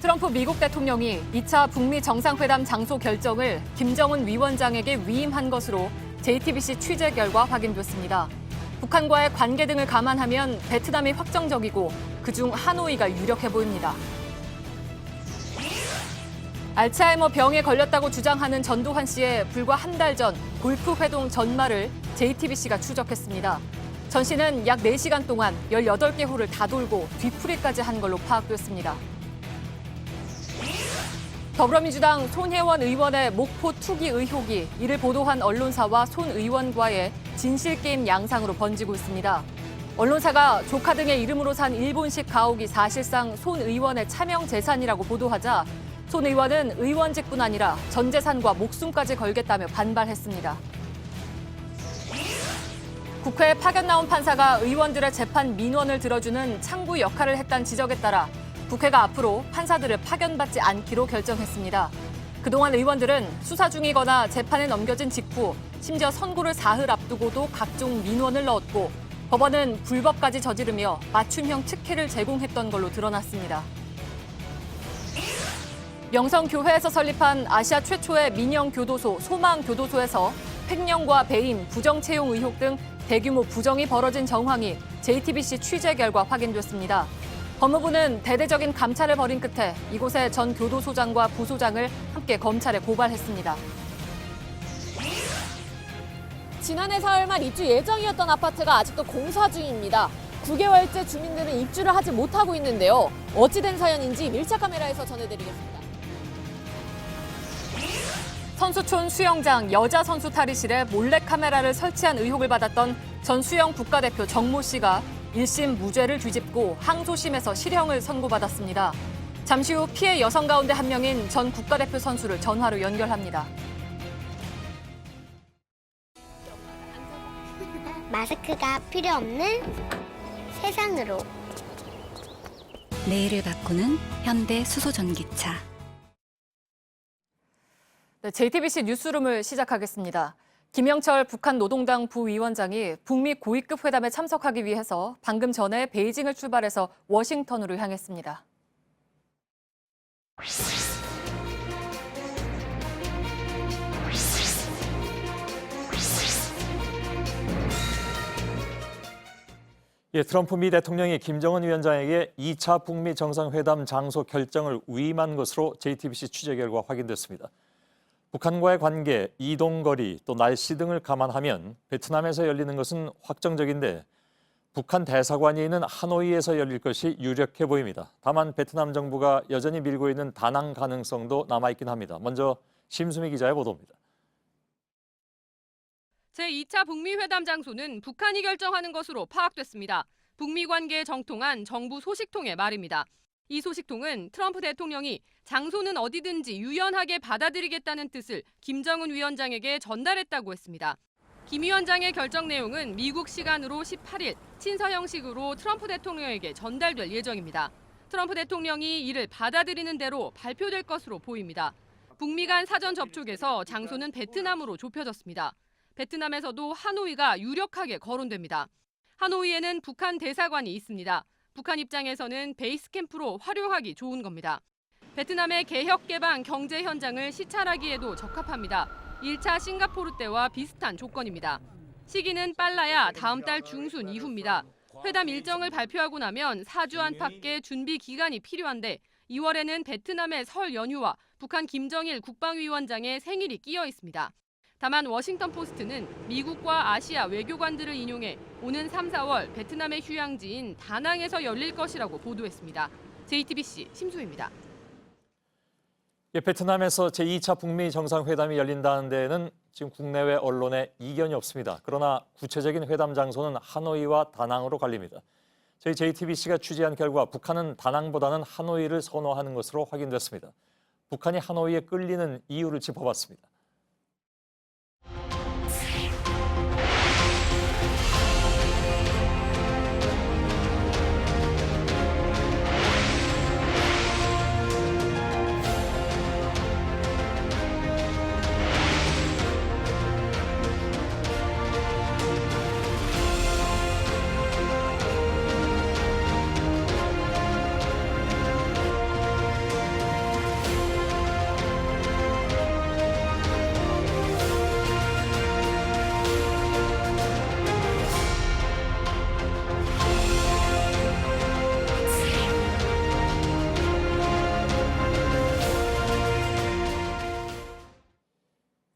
트럼프 미국 대통령이 2차 북미 정상회담 장소 결정을 김정은 위원장에게 위임한 것으로 JTBC 취재 결과 확인됐습니다. 북한과의 관계 등을 감안하면 베트남이 확정적이고 그중 하노이가 유력해 보입니다. 알츠하이머 병에 걸렸다고 주장하는 전두환 씨의 불과 한 달 전 골프 회동 전말을 JTBC가 추적했습니다. 전 씨는 약 4시간 동안 18개 홀을 다 돌고 뒤풀이까지 한 걸로 파악됐습니다. 더불어민주당 손혜원 의원의 목포 투기 의혹이 이를 보도한 언론사와 손 의원과의 진실게임 양상으로 번지고 있습니다. 언론사가 조카 등의 이름으로 산 일본식 가옥이 사실상 손 의원의 차명 재산이라고 보도하자 손 의원은 의원직뿐 아니라 전 재산과 목숨까지 걸겠다며 반발했습니다. 국회에 파견 나온 판사가 의원들의 재판 민원을 들어주는 창구 역할을 했다는 지적에 따라 국회가 앞으로 판사들을 파견받지 않기로 결정했습니다. 그동안 의원들은 수사 중이거나 재판에 넘겨진 직후 심지어 선고를 사흘 앞두고도 각종 민원을 넣었고 법원은 불법까지 저지르며 맞춤형 특혜를 제공했던 걸로 드러났습니다. 명성교회에서 설립한 아시아 최초의 민영교도소 소망교도소에서 횡령과 배임, 부정채용 의혹 등 대규모 부정이 벌어진 정황이 JTBC 취재 결과 확인됐습니다. 법무부는 대대적인 감찰을 벌인 끝에 이곳의 전 교도소장과 부소장을 함께 검찰에 고발했습니다. 지난해 4월 말 입주 예정이었던 아파트가 아직도 공사 중입니다. 9개월째 주민들은 입주를 하지 못하고 있는데요. 어찌된 사연인지 밀착 카메라에서 전해드리겠습니다. 선수촌 수영장 여자 선수 탈의실에 몰래카메라를 설치한 의혹을 받았던 전 수영 국가대표 정모 씨가 1심 무죄를 뒤집고 항소심에서 실형을 선고받았습니다. 잠시 후 피해 여성 가운데 한 명인 전 국가대표 선수를 전화로 연결합니다. 마스크가 필요 없는 세상으로. 내일을 바꾸는 현대 수소전기차. 네, JTBC 뉴스룸을 시작하겠습니다. 김영철 북한 노동당 부위원장이 북미 고위급 회담에 참석하기 위해서 방금 전에 베이징을 출발해서 워싱턴으로 향했습니다. 트럼프 미 대통령이 김정은 위원장에게 2차 북미 정상회담 장소 결정을 위임한 것으로 JTBC 취재 결과 확인됐습니다. 북한과의 관계, 이동거리, 또 날씨 등을 감안하면 베트남에서 열리는 것은 확정적인데 북한 대사관이 있는 하노이에서 열릴 것이 유력해 보입니다. 다만 베트남 정부가 여전히 밀고 있는 다낭 가능성도 남아있긴 합니다. 먼저 심수미 기자의 보도입니다. 제2차 북미 회담 장소는 북한이 결정하는 것으로 파악됐습니다. 북미 관계에 정통한 정부 소식통의 말입니다. 이 소식통은 트럼프 대통령이 장소는 어디든지 유연하게 받아들이겠다는 뜻을 김정은 위원장에게 전달했다고 했습니다. 김 위원장의 결정 내용은 미국 시간으로 18일 친서 형식으로 트럼프 대통령에게 전달될 예정입니다. 트럼프 대통령이 이를 받아들이는 대로 발표될 것으로 보입니다. 북미 간 사전 접촉에서 장소는 베트남으로 좁혀졌습니다. 베트남에서도 하노이가 유력하게 거론됩니다. 하노이에는 북한 대사관이 있습니다. 북한 입장에서는 베이스 캠프로 활용하기 좋은 겁니다. 베트남의 개혁 개방 경제 현장을 시찰하기에도 적합합니다. 1차 싱가포르 때와 비슷한 조건입니다. 시기는 빨라야 다음 달 중순 이후입니다. 회담 일정을 발표하고 나면 4주 안팎의 준비 기간이 필요한데 2월에는 베트남의 설 연휴와 북한 김정일 국방위원장의 생일이 끼어 있습니다. 다만 워싱턴 포스트는 미국과 아시아 외교관들을 인용해 오는 3, 4월 베트남의 휴양지인 다낭에서 열릴 것이라고 보도했습니다. JTBC 심수희입니다. 베트남에서 제2차 북미 정상회담이 열린다는 데에는 지금 국내외 언론에 이견이 없습니다. 그러나 구체적인 회담 장소는 하노이와 다낭으로 갈립니다. 저희 JTBC가 취재한 결과 북한은 다낭보다는 하노이를 선호하는 것으로 확인됐습니다. 북한이 하노이에 끌리는 이유를 짚어봤습니다.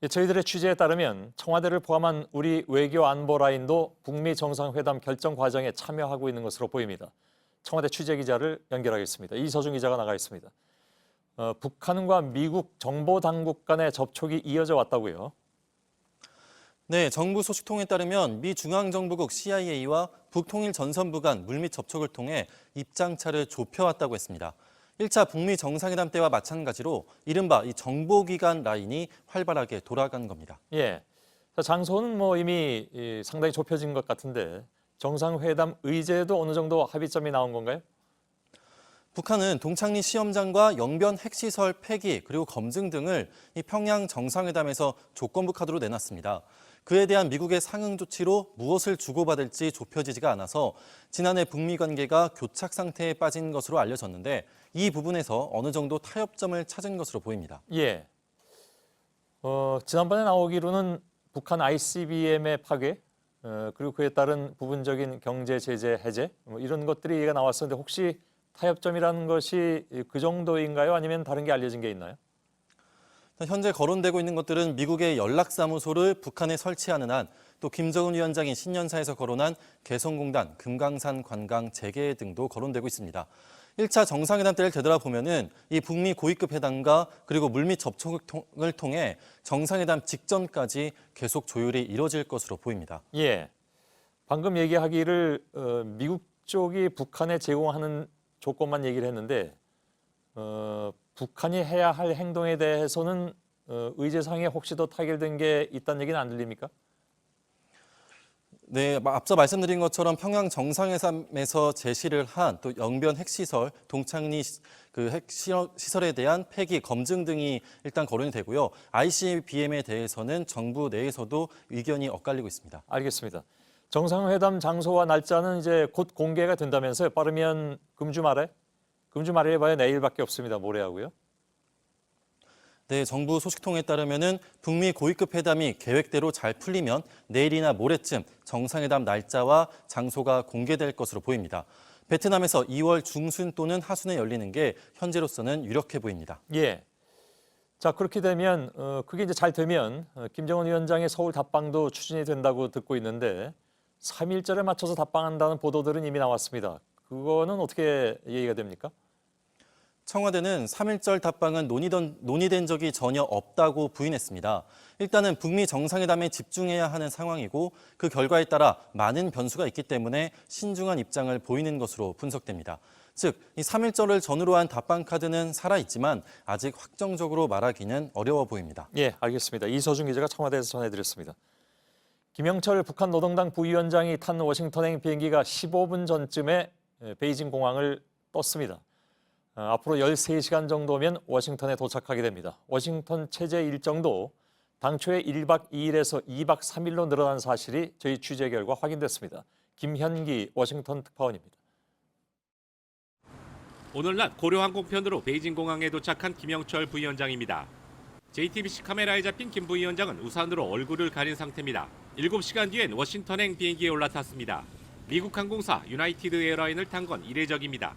저희들의 취재에 따르면 청와대를 포함한 우리 외교 안보 라인도 북미 정상회담 결정 과정에 참여하고 있는 것으로 보입니다. 청와대 취재 기자를 연결하겠습니다. 이서준 기자가 나가 있습니다. 북한과 미국 정보 당국 간의 접촉이 이어져 왔다고요? 네, 정부 소식통에 따르면 미 중앙정보국 CIA와 북통일전선부 간 물밑 접촉을 통해 입장차를 좁혀왔다고 했습니다. 1차 북미 정상회담 때와 마찬가지로 이른바 이 정보기관 라인이 활발하게 돌아간 겁니다. 예, 장소는 이미 상당히 좁혀진 것 같은데 정상회담 의제도 어느 정도 합의점이 나온 건가요? 북한은 동창리 시험장과 영변 핵시설 폐기 그리고 검증 등을 이 평양 정상회담에서 조건부 카드로 내놨습니다. 그에 대한 미국의 상응 조치로 무엇을 주고받을지 좁혀지지가 않아서 지난해 북미 관계가 교착 상태에 빠진 것으로 알려졌는데 이 부분에서 어느 정도 타협점을 찾은 것으로 보입니다. 예. 지난번에 나오기로는 북한 ICBM의 파괴, 그리고 그에 따른 부분적인 경제 제재 해제 이런 것들이 얘기가 나왔었는데 혹시 타협점이라는 것이 그 정도인가요? 아니면 다른 게 알려진 게 있나요? 현재 거론되고 있는 것들은 미국의 연락사무소를 북한에 설치하는 한, 또 김정은 위원장이 신년사에서 거론한 개성공단, 금강산 관광 재개 등도 거론되고 있습니다. 1차 정상회담 때를 되돌아보면은 이 북미 고위급 회담과 그리고 물밑 접촉을 통해 정상회담 직전까지 계속 조율이 이뤄질 것으로 보입니다. 예. 방금 얘기하기를 미국 쪽이 북한에 제공하는 조건만 얘기를 했는데 북한이 해야 할 행동에 대해서는 의제상에 혹시 더 타결된 게 있다는 얘기는 안 들립니까? 네, 앞서 말씀드린 것처럼 평양 정상회담에서 제시를 한 또 영변 핵시설, 동창리 그 핵시설에 대한 폐기, 검증 등이 일단 거론이 되고요. ICBM에 대해서는 정부 내에서도 의견이 엇갈리고 있습니다. 알겠습니다. 정상회담 장소와 날짜는 이제 곧 공개가 된다면서요. 빠르면 금주 말에? 금주 말에 봐야 내일밖에 없습니다. 모레하고요. 네, 정부 소식통에 따르면은 북미 고위급 회담이 계획대로 잘 풀리면 내일이나 모레쯤 정상회담 날짜와 장소가 공개될 것으로 보입니다. 베트남에서 2월 중순 또는 하순에 열리는 게 현재로서는 유력해 보입니다. 예. 자, 그렇게 되면 그게 이제 잘 되면 김정은 위원장의 서울 답방도 추진이 된다고 듣고 있는데 3일절에 맞춰서 답방한다는 보도들은 이미 나왔습니다. 그거는 어떻게 얘기가 됩니까? 청와대는 3.1절 답방은 논의된 적이 전혀 없다고 부인했습니다. 일단은 북미 정상회담에 집중해야 하는 상황이고 그 결과에 따라 많은 변수가 있기 때문에 신중한 입장을 보이는 것으로 분석됩니다. 즉, 이 3.1절을 전후로 한 답방 카드는 살아있지만 아직 확정적으로 말하기는 어려워 보입니다. 예, 알겠습니다. 이서준 기자가 청와대에서 전해드렸습니다. 김영철 북한 노동당 부위원장이 탄 워싱턴행 비행기가 15분 전쯤에 베이징 공항을 떴습니다. 앞으로 13시간 정도면 워싱턴에 도착하게 됩니다. 워싱턴 체제 일정도 당초에 1박 2일에서 2박 3일로 늘어난 사실이 저희 취재 결과 확인됐습니다. 김현기 워싱턴 특파원입니다. 오늘 낮 고려항공편으로 베이징 공항에 도착한 김영철 부위원장입니다. JTBC 카메라에 잡힌 김 부위원장은 우산으로 얼굴을 가린 상태입니다. 7시간 뒤엔 워싱턴행 비행기에 올라탔습니다. 미국 항공사 유나이티드 에어라인을 탄 건 이례적입니다.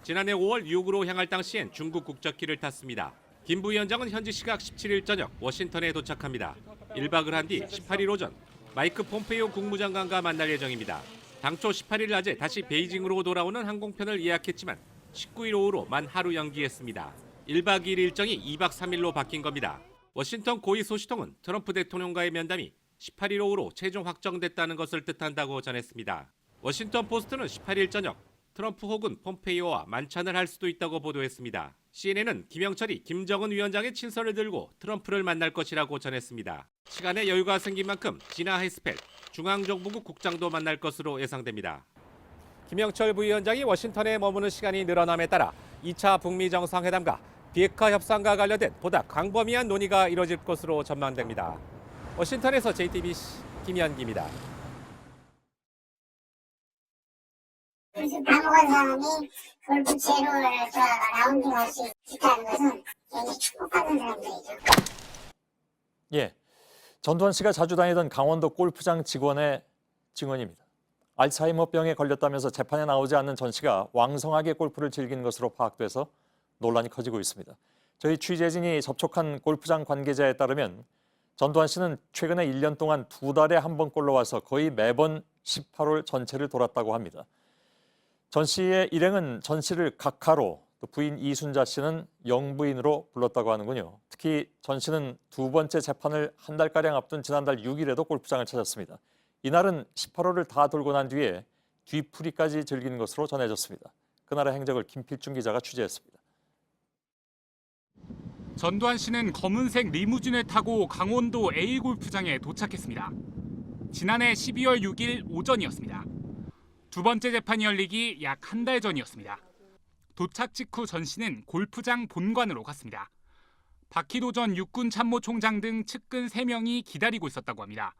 지난해 5월 뉴욕으로 향할 당시엔 중국 국적기를 탔습니다. 김 부위원장은 현지 시각 17일 저녁 워싱턴에 도착합니다. 1박을 한 뒤 18일 오전 마이크 폼페이오 국무장관과 만날 예정입니다. 당초 18일 낮에 다시 베이징으로 돌아오는 항공편을 예약했지만 19일 오후로 만 하루 연기했습니다. 1박 2일 일정이 2박 3일로 바뀐 겁니다. 워싱턴 고위 소식통은 트럼프 대통령과의 면담이 18일 오후로 최종 확정됐다는 것을 뜻한다고 전했습니다. 워싱턴 포스트는 18일 저녁 트럼프 혹은 폼페이오와 만찬을 할 수도 있다고 보도했습니다. CNN은 김영철이 김정은 위원장의 친서를 들고 트럼프를 만날 것이라고 전했습니다. 시간에 여유가 생긴 만큼 지나 헤스펠 중앙정보국 국장도 만날 것으로 예상됩니다. 김영철 부위원장이 워싱턴에 머무는 시간이 늘어남에 따라 2차 북미 정상회담과 비핵화 협상과 관련된 보다 광범위한 논의가 이뤄질 것으로 전망됩니다. 워싱턴에서 JTBC 김현기입니다. 그래서 다 먹은 사람이 그걸 부채로 라운딩할 수 있다는 것은 굉장히 축복받는 사람들이죠. 예, 전두환 씨가 자주 다니던 강원도 골프장 직원의 증언입니다. 알츠하이머병에 걸렸다면서 재판에 나오지 않는 전 씨가 왕성하게 골프를 즐긴 것으로 파악돼서 논란이 커지고 있습니다. 저희 취재진이 접촉한 골프장 관계자에 따르면 전두환 씨는 최근에 1년 동안 2달에 한 번꼴로 와서 거의 매번 18홀 전체를 돌았다고 합니다. 전 씨의 일행은 전 씨를 각하로, 또 부인 이순자 씨는 영부인으로 불렀다고 하는군요. 특히 전 씨는 두 번째 재판을 한 달가량 앞둔 지난달 6일에도 골프장을 찾았습니다. 이날은 18홀을 다 돌고 난 뒤에 뒤풀이까지 즐긴 것으로 전해졌습니다. 그날의 행적을 김필중 기자가 취재했습니다. 전두환 씨는 검은색 리무진을 타고 강원도 A 골프장에 도착했습니다. 지난해 12월 6일 오전이었습니다. 두 번째 재판이 열리기 약 한 달 전이었습니다. 도착 직후 전 씨는 골프장 본관으로 갔습니다. 박희도 전 육군 참모총장 등 측근 3명이 기다리고 있었다고 합니다.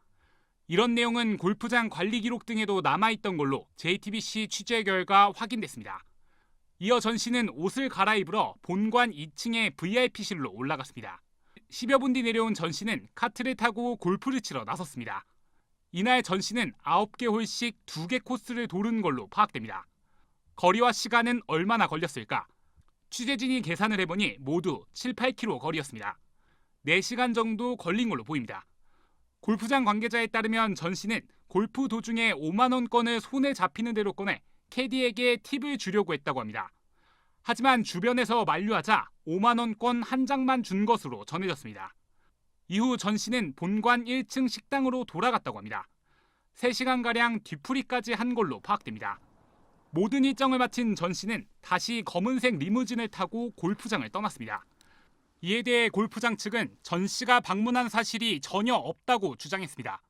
이런 내용은 골프장 관리 기록 등에도 남아있던 걸로 JTBC 취재 결과 확인됐습니다. 이어 전 씨는 옷을 갈아입으러 본관 2층의 VIP실로 올라갔습니다. 10여 분 뒤 내려온 전 씨는 카트를 타고 골프를 치러 나섰습니다. 이날 전 씨는 9개 홀씩 2개 코스를 도른 걸로 파악됩니다. 거리와 시간은 얼마나 걸렸을까? 취재진이 계산을 해보니 모두 7, 8km 거리였습니다. 4시간 정도 걸린 걸로 보입니다. 골프장 관계자에 따르면 전 씨는 골프 도중에 5만 원권을 손에 잡히는 대로 꺼내 캐디에게 팁을 주려고 했다고 합니다. 하지만 주변에서 만류하자 5만 원권 한 장만 준 것으로 전해졌습니다. 이후 전 씨는 본관 1층 식당으로 돌아갔다고 합니다. 3시간가량 뒤풀이까지 한 걸로 파악됩니다. 모든 일정을 마친 전 씨는 다시 검은색 리무진을 타고 골프장을 떠났습니다. 이에 대해 골프장 측은 전 씨가 방문한 사실이 전혀 없다고 주장했습니다.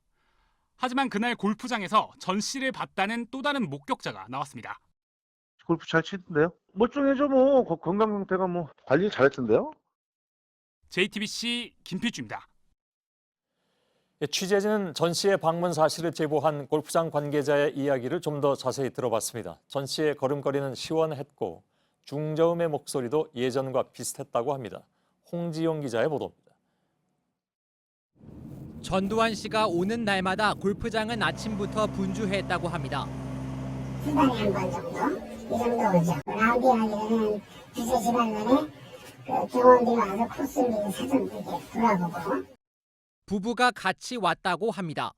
하지만 그날 골프장에서 전 씨를 봤다는 또 다른 목격자가 나왔습니다. 골프 잘 치던데요? 멀쩡해져 뭐. 건강 상태가 뭐 관리 잘했던데요? JTBC 김필주입니다. 취재진은 전 씨의 방문 사실을 제보한 골프장 관계자의 이야기를 좀 더 자세히 들어봤습니다. 전 씨의 걸음걸이는 시원했고 중저음의 목소리도 예전과 비슷했다고 합니다. 홍지용 기자의 보도입니다. 전두환 씨가 오는 날마다 골프장은 아침부터 분주했다고 합니다. 한 달에 한 번 정도? 이 정도 오죠. 라운딩 하기에는 2-3시간 전에 경호원들이 와서 코스 및 사전 이렇게 돌아보고. 부부가 같이 왔다고 합니다.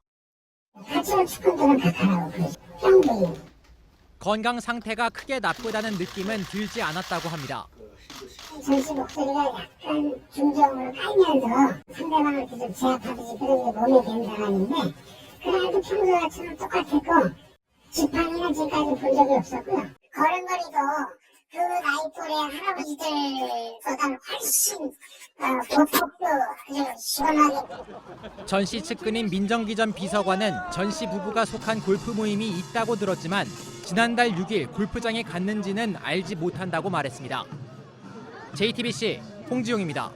같이 온 측근들은 각하라고 그러죠. 형부인. 건강 상태가 크게 나쁘다는 느낌은 들지 않았다고 합니다. 전씨 목소리가 약간 중저음으로 깔면서 상대방을 이렇게 좀 제압하듯이 그런 게 몸에 밴 사람인데 그날도 평소처럼 똑같았고 지팡이는 지금까지 본 적이 없었고요. 걸음걸이도 그 나이 또래 할아버지들보다는 훨씬 보폭도 아주 시원하게. 전 씨 측근인 민정기 전 비서관은 전 씨 부부가 속한 골프 모임이 있다고 들었지만 지난달 6일 골프장에 갔는지는 알지 못한다고 말했습니다. JTBC 홍지용입니다.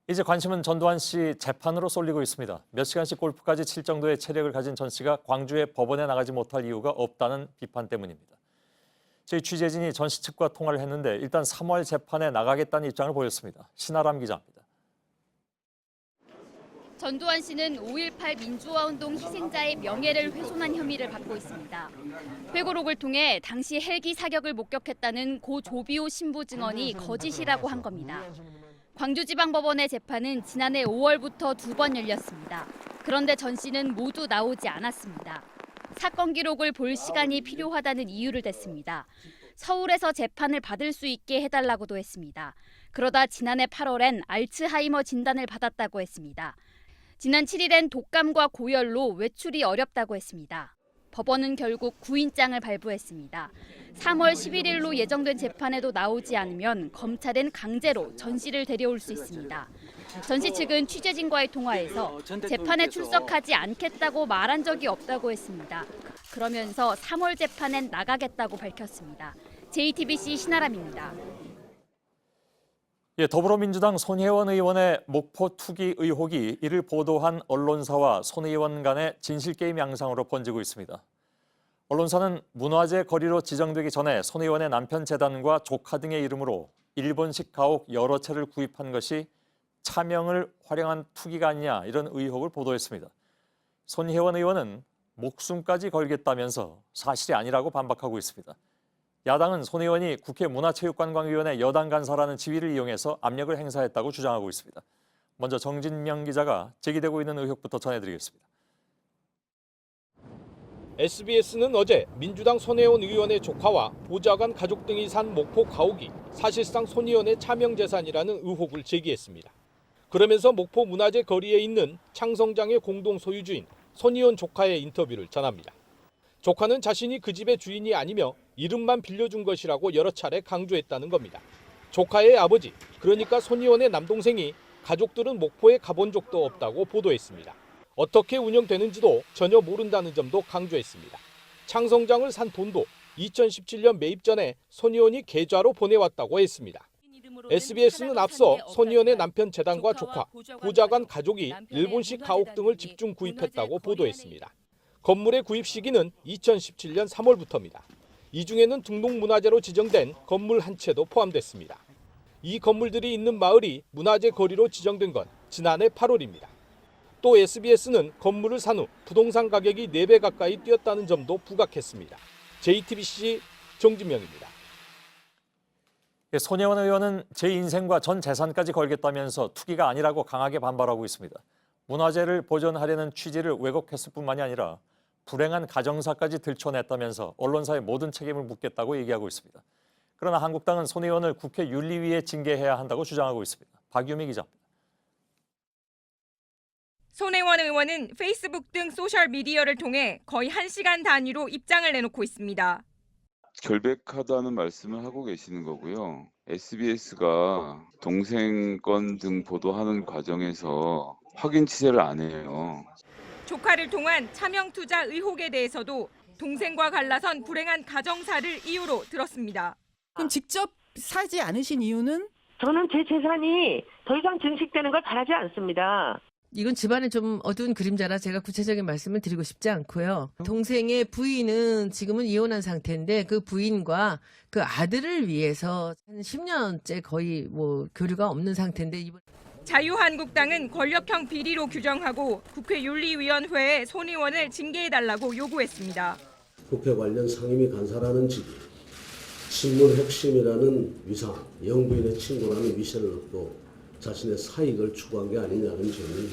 이제 관심은 전두환 씨 재판으로 쏠리고 있습니다. 몇 시간씩 골프까지 칠 정도의 체력을 가진 전 씨가 광주의 법원에 나가지 못할 이유가 없다는 비판 때문입니다. 저희 취재진이 전 씨 측과 통화를 했는데 일단 3월 재판에 나가겠다는 입장을 보였습니다. 신아람 기자입니다. 전두환 씨는 5.18 민주화운동 희생자의 명예를 훼손한 혐의를 받고 있습니다. 회고록을 통해 당시 헬기 사격을 목격했다는 고 조비오 신부 증언이 거짓이라고 한 겁니다. 광주지방법원의 재판은 지난해 5월부터 2번 열렸습니다. 그런데 전 씨는 모두 나오지 않았습니다. 사건 기록을 볼 시간이 필요하다는 이유를 댔습니다. 서울에서 재판을 받을 수 있게 해달라고도 했습니다. 그러다 지난해 8월엔 알츠하이머 진단을 받았다고 했습니다. 지난 7일엔 독감과 고열로 외출이 어렵다고 했습니다. 법원은 결국 구인장을 발부했습니다. 3월 11일로 예정된 재판에도 나오지 않으면 검찰은 강제로 전 씨를 데려올 수 있습니다. 전 씨 측은 취재진과의 통화에서 재판에 출석하지 않겠다고 말한 적이 없다고 했습니다. 그러면서 3월 재판엔 나가겠다고 밝혔습니다. JTBC 신아람입니다. 더불어민주당 손혜원 의원의 목포 투기 의혹이 이를 보도한 언론사와 손 의원 간의 진실게임 양상으로 번지고 있습니다. 언론사는 문화재 거리로 지정되기 전에 손 의원의 남편 재단과 조카 등의 이름으로 일본식 가옥 여러 채를 구입한 것이 차명을 활용한 투기가 아니냐 이런 의혹을 보도했습니다. 손혜원 의원은 목숨까지 걸겠다면서 사실이 아니라고 반박하고 있습니다. 야당은 손 의원이 국회 문화체육관광위원회 여당 간사라는 지위를 이용해서 압력을 행사했다고 주장하고 있습니다. 먼저 정진명 기자가 제기되고 있는 의혹부터 전해드리겠습니다. SBS는 어제 민주당 손혜원 의원의 조카와 보좌관 가족 등이 산 목포 가옥이 사실상 손 의원의 차명 재산이라는 의혹을 제기했습니다. 그러면서 목포 문화재 거리에 있는 창성장의 공동 소유주인 손 의원 조카의 인터뷰를 전합니다. 조카는 자신이 그 집의 주인이 아니며 이름만 빌려준 것이라고 여러 차례 강조했다는 겁니다. 조카의 아버지, 그러니까 손 의원의 남동생이 가족들은 목포에 가본 적도 없다고 보도했습니다. 어떻게 운영되는지도 전혀 모른다는 점도 강조했습니다. 창성장을 산 돈도 2017년 매입 전에 손 의원이 계좌로 보내왔다고 했습니다. SBS는 앞서 손 의원의 남편 재단과 조카, 보좌관 가족이 일본식 가옥 등을 집중 구입했다고 보도했습니다. 건물의 구입 시기는 2017년 3월부터입니다. 이 중에는 등록문화재로 지정된 건물 한 채도 포함됐습니다. 이 건물들이 있는 마을이 문화재 거리로 지정된 건 지난해 8월입니다. 또 SBS는 건물을 산 후 부동산 가격이 4배 가까이 뛰었다는 점도 부각했습니다. JTBC 정진명입니다. 손혜원 의원은 제 인생과 전 재산까지 걸겠다면서 투기가 아니라고 강하게 반발하고 있습니다. 문화재를 보존하려는 취지를 왜곡했을 뿐만이 아니라 불행한 가정사까지 들춰냈다면서 언론사의 모든 책임을 묻겠다고 얘기하고 있습니다. 그러나 한국당은 손 의원을 국회 윤리위에 징계해야 한다고 주장하고 있습니다. 박유미 기자입니다. 손혜원 의원은 페이스북 등 소셜미디어를 통해 거의 1시간 단위로 입장을 내놓고 있습니다. 결백하다는 말씀을 하고 계시는 거고요. SBS가 동생 건 등 보도하는 과정에서 확인 취재를 안 해요. 조카를 통한 차명 투자 의혹에 대해서도 동생과 갈라선 불행한 가정사를 이유로 들었습니다. 그럼 직접 사지 않으신 이유는? 저는 제 재산이 더 이상 증식되는 걸 바라지 않습니다. 이건 집안의 좀 어두운 그림자라 제가 구체적인 말씀을 드리고 싶지 않고요. 동생의 부인은 지금은 이혼한 상태인데 그 부인과 그 아들을 위해서 한 10년째 거의 교류가 없는 상태인데 자유한국당은 권력형 비리로 규정하고 국회 윤리위원회에 손 의원을 징계해달라고 요구했습니다. 국회 관련 상임위 간사라는 직위, 친문 핵심이라는 위상, 영부인의 친구라는 위세를 얻고 자신의 사익을 추구한 게 아니냐는 점이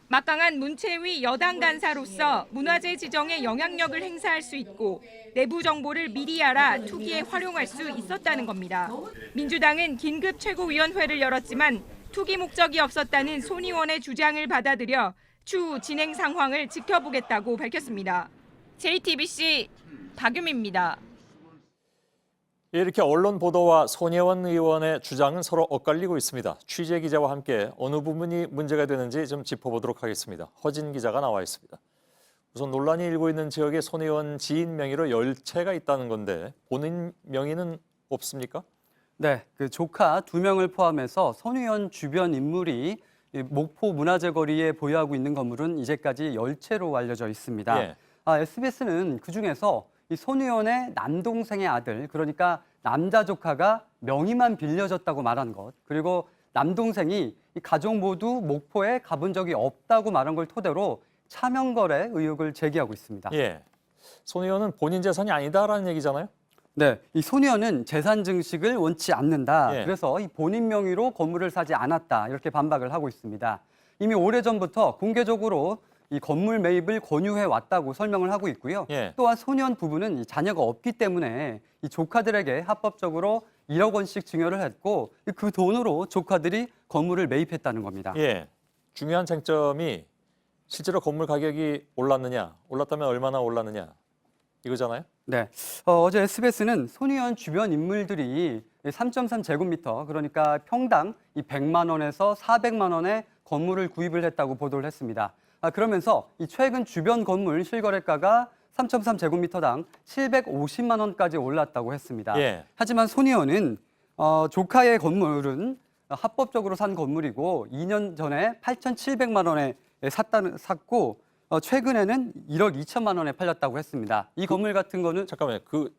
막강한 문체위 여당 간사로서 문화재 지정에 영향력을 행사할 수 있고 내부 정보를 미리 알아 투기에 활용할 수 있었다는 겁니다. 민주당은 긴급 최고위원회를 열었지만 투기 목적이 없었다는 손 의원의 주장을 받아들여 추후 진행 상황을 지켜보겠다고 밝혔습니다. JTBC 박유미입니다. 이렇게 언론 보도와 손혜원 의원의 주장은 서로 엇갈리고 있습니다. 취재 기자와 함께 어느 부분이 문제가 되는지 좀 짚어보도록 하겠습니다. 허진 기자가 나와 있습니다. 우선 논란이 일고 있는 지역에 손 의원 지인 명의로 10채가 있다는 건데 본인 명의는 없습니까? 네, 그 조카 2명을 포함해서 손 의원 주변 인물이 목포 문화재 거리에 보유하고 있는 건물은 이제까지 10채로 알려져 있습니다. 예. SBS는 그중에서 이 손 의원의 남동생의 아들, 그러니까 남자 조카가 명의만 빌려줬다고 말한 것, 그리고 남동생이 이 가족 모두 목포에 가본 적이 없다고 말한 걸 토대로 차명거래 의혹을 제기하고 있습니다. 예, 손 의원은 본인 재산이 아니다라는 얘기잖아요? 네, 이 손 의원은 재산 증식을 원치 않는다. 예. 그래서 이 본인 명의로 건물을 사지 않았다. 이렇게 반박을 하고 있습니다. 이미 오래전부터 공개적으로 이 건물 매입을 권유해 왔다고 설명을 하고 있고요. 예. 또한 손 의원 부부는 이 자녀가 없기 때문에 이 조카들에게 합법적으로 1억 원씩 증여를 했고 그 돈으로 조카들이 건물을 매입했다는 겁니다. 예, 중요한 쟁점이 실제로 건물 가격이 올랐느냐, 올랐다면 얼마나 올랐느냐 이거잖아요? 네, 어제 SBS는 손 의원 주변 인물들이 3.3제곱미터, 그러니까 평당 이 100만 원에서 400만 원의 건물을 구입을 했다고 보도를 했습니다. 그러면서 이 최근 주변 건물 실거래가가 3.3제곱미터당 750만 원까지 올랐다고 했습니다. 예. 하지만 손 의원은 조카의 건물은 합법적으로 산 건물이고 2년 전에 8,700만 원에 샀고 최근에는 1억 2천만 원에 팔렸다고 했습니다. 이 건물 같은 거는 잠깐만요. 그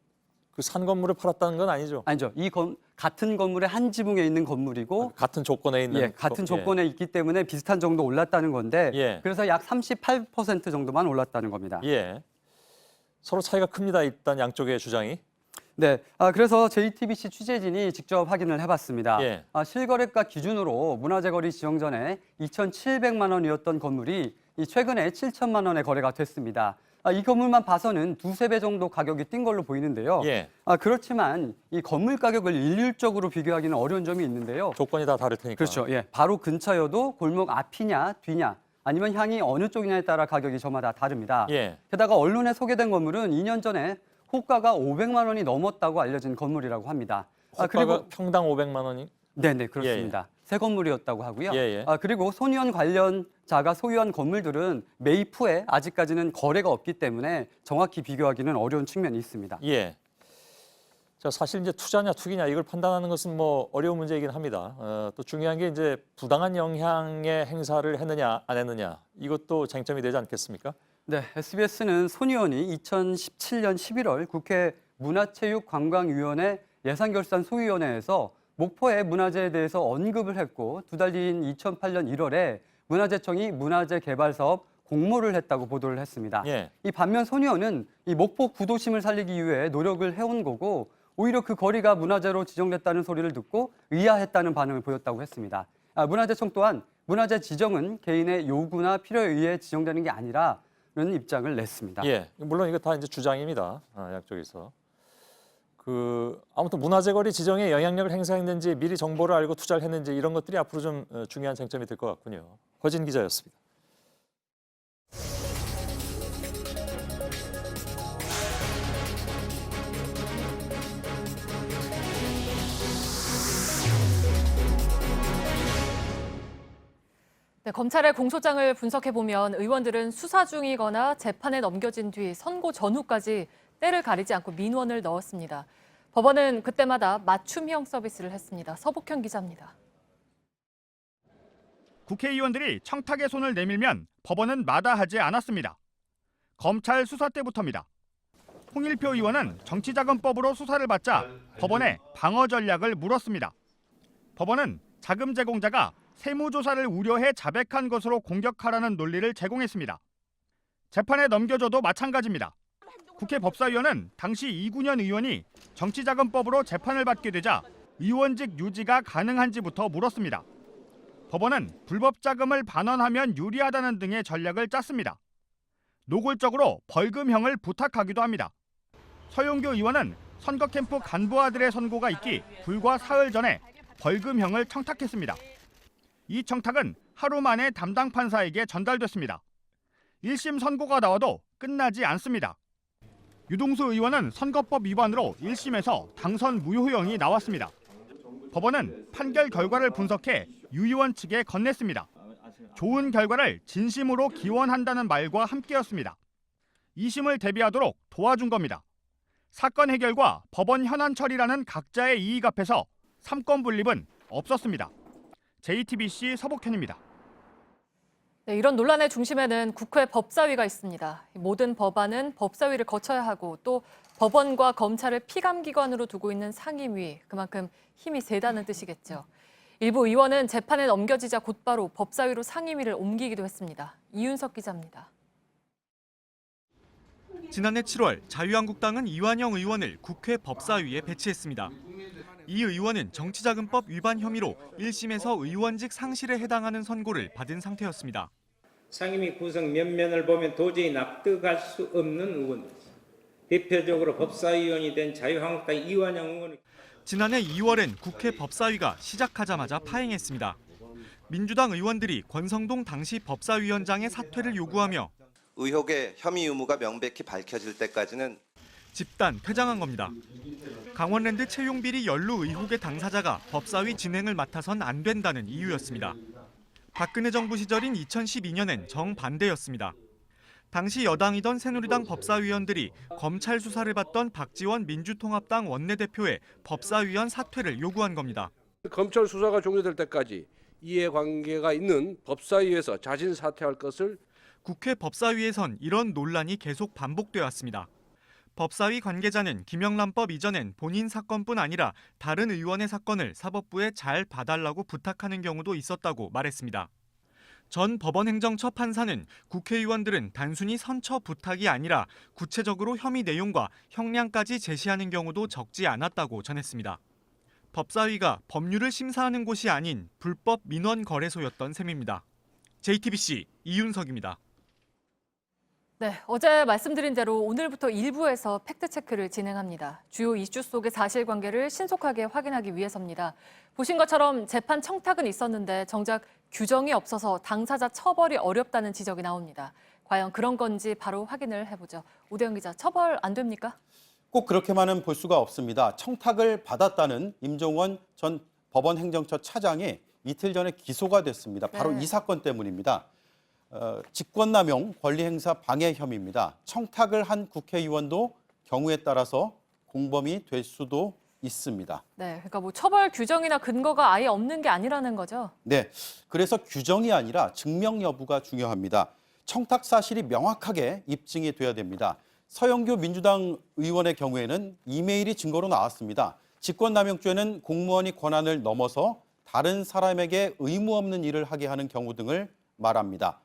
산 건물을 팔았다는 건 아니죠? 아니죠. 같은 건물의 한 지붕에 있는 건물이고 같은 조건에 있는 같은 조건에 있기 때문에 비슷한 정도 올랐다는 건데 그래서 약 38% 정도만 올랐다는 겁니다. 예. 서로 차이가 큽니다. 일단 양쪽의 주장이. 네, 그래서 JTBC 취재진이 직접 확인을 해봤습니다. 예. 실거래가 기준으로 문화재거리 지정 전에 2,700만 원이었던 건물이 최근에 7천만 원에 거래가 됐습니다. 이 건물만 봐서는 두세 배 정도 가격이 뛴 걸로 보이는데요. 예. 그렇지만 이 건물 가격을 일률적으로 비교하기는 어려운 점이 있는데요. 조건이 다 다를 테니까. 그렇죠. 예, 바로 근처여도 골목 앞이냐 뒤냐 아니면 향이 어느 쪽이냐에 따라 가격이 저마다 다릅니다. 예. 게다가 언론에 소개된 건물은 2년 전에 호가가 500만 원이 넘었다고 알려진 건물이라고 합니다. 호가가 그리고 평당 500만 원이? 네네 그렇습니다. 새 건물이었다고 하고요. 예. 그리고 손의원 관련자가 소유한 건물들은 매입 후에 아직까지는 거래가 없기 때문에 정확히 비교하기는 어려운 측면이 있습니다. 예. 자, 사실 이제 투자냐 투기냐 이걸 판단하는 것은 뭐 어려운 문제이긴 합니다. 또 중요한 게 이제 부당한 영향의 행사를 했느냐 안 했느냐 이것도 쟁점이 되지 않겠습니까? 네, SBS는 손 의원이 2017년 11월 국회 문화체육관광위원회 예산결산 소위원회에서 목포의 문화재에 대해서 언급을 했고 두 달 뒤인 2008년 1월에 문화재청이 문화재 개발 사업 공모를 했다고 보도를 했습니다. 예. 이 반면 손 의원은 이 목포 구도심을 살리기 위해 노력을 해온 거고 오히려 그 거리가 문화재로 지정됐다는 소리를 듣고 의아했다는 반응을 보였다고 했습니다. 문화재청 또한 문화재 지정은 개인의 요구나 필요에 의해 지정되는 게 아니라는 입장을 냈습니다. 예, 물론 이거 다 이제 주장입니다. 양쪽에서. 아무튼 문화재거리 지정에 영향력을 행사했는지 미리 정보를 알고 투자를 했는지 이런 것들이 앞으로 좀 중요한 쟁점이 될 것 같군요. 허진 기자였습니다. 네, 검찰의 공소장을 분석해보면 의원들은 수사 중이거나 재판에 넘겨진 뒤 선고 전후까지 때를 가리지 않고 민원을 넣었습니다. 법원은 그때마다 맞춤형 서비스를 했습니다. 서복현 기자입니다. 국회의원들이 청탁에 손을 내밀면 법원은 마다하지 않았습니다. 검찰 수사 때부터입니다. 홍일표 의원은 정치자금법으로 수사를 받자 법원에 방어 전략을 물었습니다. 법원은 자금 제공자가 세무조사를 우려해 자백한 것으로 공격하라는 논리를 제공했습니다. 재판에 넘겨줘도 마찬가지입니다. 국회 법사위원은 당시 이군현 의원이 정치자금법으로 재판을 받게 되자 의원직 유지가 가능한지부터 물었습니다. 법원은 불법 자금을 반환하면 유리하다는 등의 전략을 짰습니다. 노골적으로 벌금형을 부탁하기도 합니다. 서용교 의원은 선거 캠프 간부아들의 선고가 있기 불과 사흘 전에 벌금형을 청탁했습니다. 이 청탁은 하루 만에 담당 판사에게 전달됐습니다. 1심 선고가 나와도 끝나지 않습니다. 유동수 의원은 선거법 위반으로 1심에서 당선 무효형이 나왔습니다. 법원은 판결 결과를 분석해 유 의원 측에 건넸습니다. 좋은 결과를 진심으로 기원한다는 말과 함께였습니다. 2심을 대비하도록 도와준 겁니다. 사건 해결과 법원 현안 처리라는 각자의 이익 앞에서 3권 분립은 없었습니다. JTBC 서복현입니다. 네, 이런 논란의 중심에는 국회 법사위가 있습니다. 모든 법안은 법사위를 거쳐야 하고 또 법원과 검찰을 피감기관으로 두고 있는 상임위, 그만큼 힘이 세다는 뜻이겠죠. 일부 의원은 재판에 넘겨지자 곧바로 법사위로 상임위를 옮기기도 했습니다. 이윤석 기자입니다. 지난해 7월 자유한국당은 이완영 의원을 국회 법사위에 배치했습니다. 이 의원은 정치자금법 위반 혐의로 1심에서 의원직 상실에 해당하는 선고를 받은 상태였습니다. 상임위 구성 면면을 보면 도저히 납득할 수 없는 의원입니다. 대표적으로 법사위원이 된 자유한국당 이완영 의원. 지난해 2월엔 국회 법사위가 시작하자마자 파행했습니다. 민주당 의원들이 권성동 당시 법사위원장의 사퇴를 요구하며 의혹의 혐의 유무가 명백히 밝혀질 때까지는 집단 퇴장한 겁니다. 강원랜드 채용비리 연루 의혹의 당사자가 법사위 진행을 맡아선 안 된다는 이유였습니다. 박근혜 정부 시절인 2012년엔 정반대였습니다. 당시 여당이던 새누리당 법사위원들이 검찰 수사를 받던 박지원 민주통합당 원내대표의 법사위원 사퇴를 요구한 겁니다. 검찰 수사가 종료될 때까지 이해관계가 있는 법사위에서 자진 사퇴할 것을 국회 법사위에선 이런 논란이 계속 반복돼 왔습니다. 법사위 관계자는 김영란법 이전엔 본인 사건뿐 아니라 다른 의원의 사건을 사법부에 잘 봐달라고 부탁하는 경우도 있었다고 말했습니다. 전 법원행정처 판사는 국회의원들은 단순히 선처 부탁이 아니라 구체적으로 혐의 내용과 형량까지 제시하는 경우도 적지 않았다고 전했습니다. 법사위가 법률을 심사하는 곳이 아닌 불법 민원 거래소였던 셈입니다. JTBC 이윤석입니다. 네, 어제 말씀드린 대로 오늘부터 일부에서 팩트체크를 진행합니다. 주요 이슈 속의 사실관계를 신속하게 확인하기 위해서입니다. 보신 것처럼 재판 청탁은 있었는데 정작 규정이 없어서 당사자 처벌이 어렵다는 지적이 나옵니다. 과연 그런 건지 바로 확인을 해보죠. 오대영 기자, 처벌 안 됩니까? 꼭 그렇게만은 볼 수가 없습니다. 청탁을 받았다는 임종원 전 법원행정처 차장이 이틀 전에 기소가 됐습니다. 바로 이 사건 때문입니다. 직권남용, 권리행사 방해 혐의입니다. 청탁을 한 국회의원도 경우에 따라서 공범이 될 수도 있습니다. 네, 그러니까 뭐 처벌 규정이나 근거가 아예 없는 게 아니라는 거죠? 네, 그래서 규정이 아니라 증명 여부가 중요합니다. 청탁 사실이 명확하게 입증이 돼야 됩니다. 서영교 민주당 의원의 경우에는 이메일이 증거로 나왔습니다. 직권남용죄는 공무원이 권한을 넘어서 다른 사람에게 의무 없는 일을 하게 하는 경우 등을 말합니다.